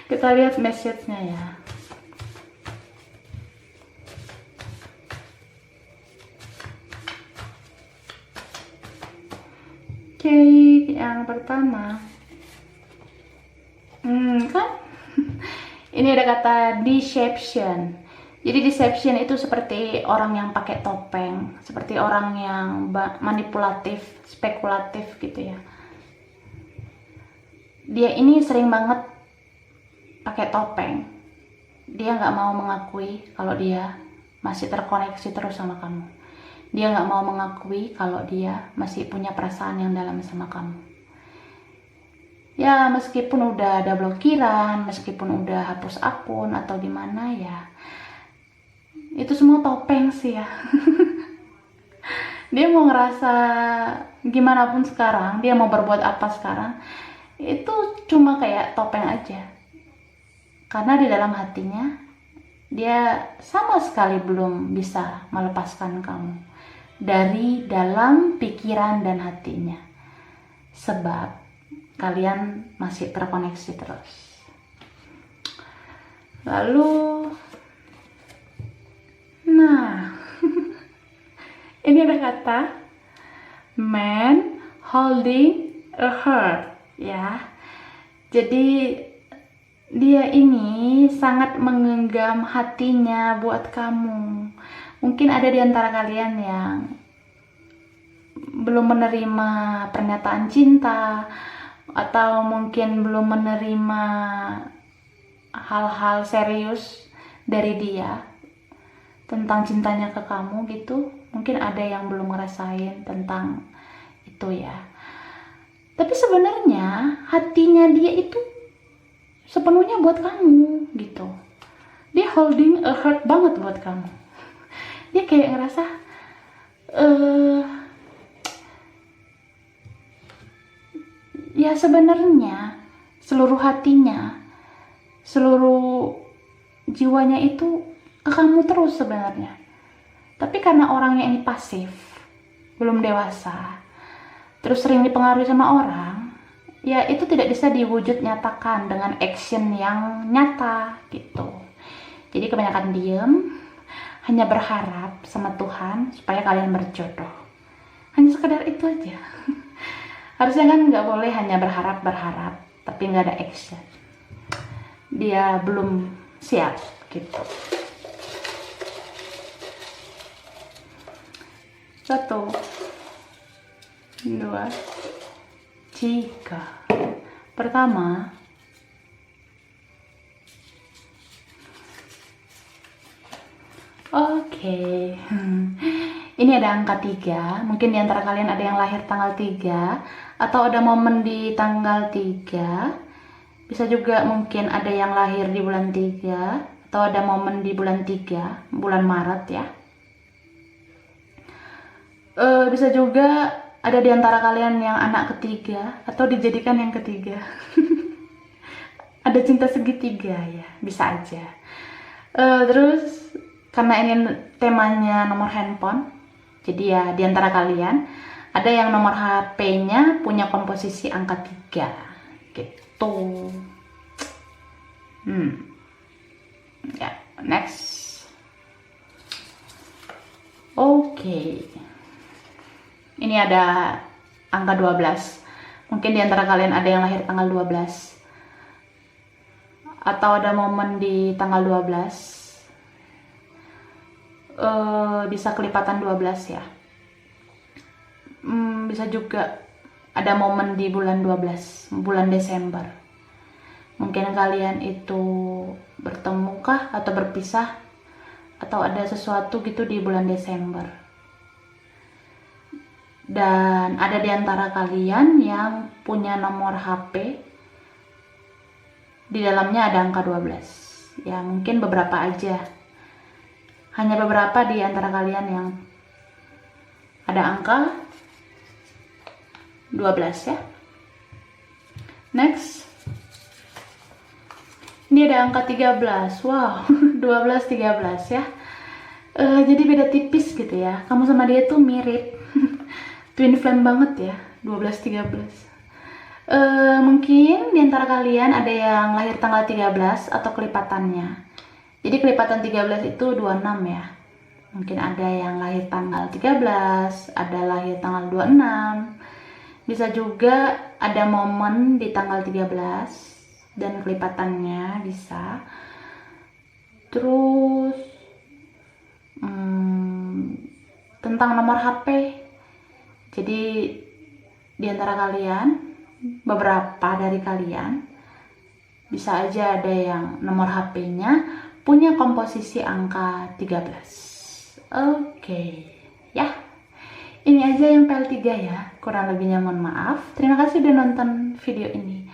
Kita lihat message-nya ya. Oke, yang pertama kan ini ada kata deception. Jadi deception itu seperti orang yang pakai topeng, seperti orang yang manipulatif, spekulatif gitu ya. Dia ini sering banget pakai topeng. Dia nggak mau mengakui kalau dia masih terkoneksi terus sama kamu. Dia nggak mau mengakui kalau dia masih punya perasaan yang dalam sama kamu. Ya meskipun udah ada blokiran, meskipun udah hapus akun atau gimana ya, itu semua topeng sih ya. Dia mau ngerasa gimana pun sekarang, dia mau berbuat apa sekarang, itu cuma kayak topeng aja. Karena di dalam hatinya dia sama sekali belum bisa melepaskan kamu dari dalam pikiran dan hatinya, sebab kalian masih terkoneksi terus. Lalu nah ini ada kata man holding a heart ya. Jadi dia ini sangat menggenggam hatinya buat kamu. Mungkin ada di antara kalian yang belum menerima pernyataan cinta, atau mungkin belum menerima hal-hal serius dari dia tentang cintanya ke kamu gitu. Mungkin ada yang belum ngerasain tentang itu ya. Tapi sebenarnya hatinya dia itu sepenuhnya buat kamu gitu. Dia holding a heart banget buat kamu. Dia kayak ngerasa ya sebenarnya seluruh hatinya, seluruh jiwanya itu ke kamu terus sebenarnya. Tapi karena orangnya ini pasif, belum dewasa, terus sering dipengaruhi sama orang, ya itu tidak bisa diwujud nyatakan dengan action yang nyata gitu. Jadi kebanyakan diem, hanya berharap sama Tuhan supaya kalian berjodoh. Hanya sekedar itu aja. Harusnya kan nggak boleh hanya berharap, tapi nggak ada action. Dia belum siap gitu. 1, 2, 3. Pertama, oke. Ini ada angka 3. Mungkin di antara kalian ada yang lahir tanggal 3 atau ada momen di tanggal 3. Bisa juga mungkin ada yang lahir di bulan 3 atau ada momen di bulan 3, bulan Maret ya. Bisa juga ada di antara kalian yang anak ketiga atau dijadikan yang ketiga. Ada cinta segitiga ya, bisa aja. Terus karena ini temanya nomor handphone, jadi ya di antara kalian ada yang nomor HP-nya punya komposisi angka 3 gitu. Ya, next. Oke. Ini ada angka 12. Mungkin di antara kalian ada yang lahir tanggal 12. Atau ada momen di tanggal 12. Bisa kelipatan 12 ya. Bisa juga ada momen di bulan 12, bulan Desember. Mungkin kalian itu bertemu kah atau berpisah, atau ada sesuatu gitu di bulan Desember. Dan ada di antara kalian yang punya nomor HP di dalamnya ada angka 12. Ya mungkin beberapa aja. Hanya beberapa di antara kalian yang ada angka 12 ya. Next. Ini ada angka 13. Wow, 12 13 ya. Jadi beda tipis gitu ya. Kamu sama dia tuh mirip. Twin flame banget ya, 12 13. Mungkin di antara kalian ada yang lahir tanggal 13 atau kelipatannya. Jadi kelipatan 13 itu 26 ya. Mungkin ada yang lahir tanggal 13, ada lahir tanggal 26. Bisa juga ada momen di tanggal 13 dan kelipatannya bisa. Terus tentang nomor HP. Jadi di antara kalian, beberapa dari kalian bisa aja ada yang nomor HP-nya punya komposisi angka 13. Oke, ya. Ini aja yang PL3 ya. Kurang lebihnya mohon maaf. Terima kasih udah nonton video ini.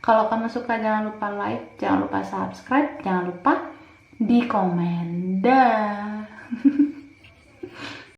Kalau kamu suka jangan lupa like, jangan lupa subscribe, jangan lupa di komen. Dah.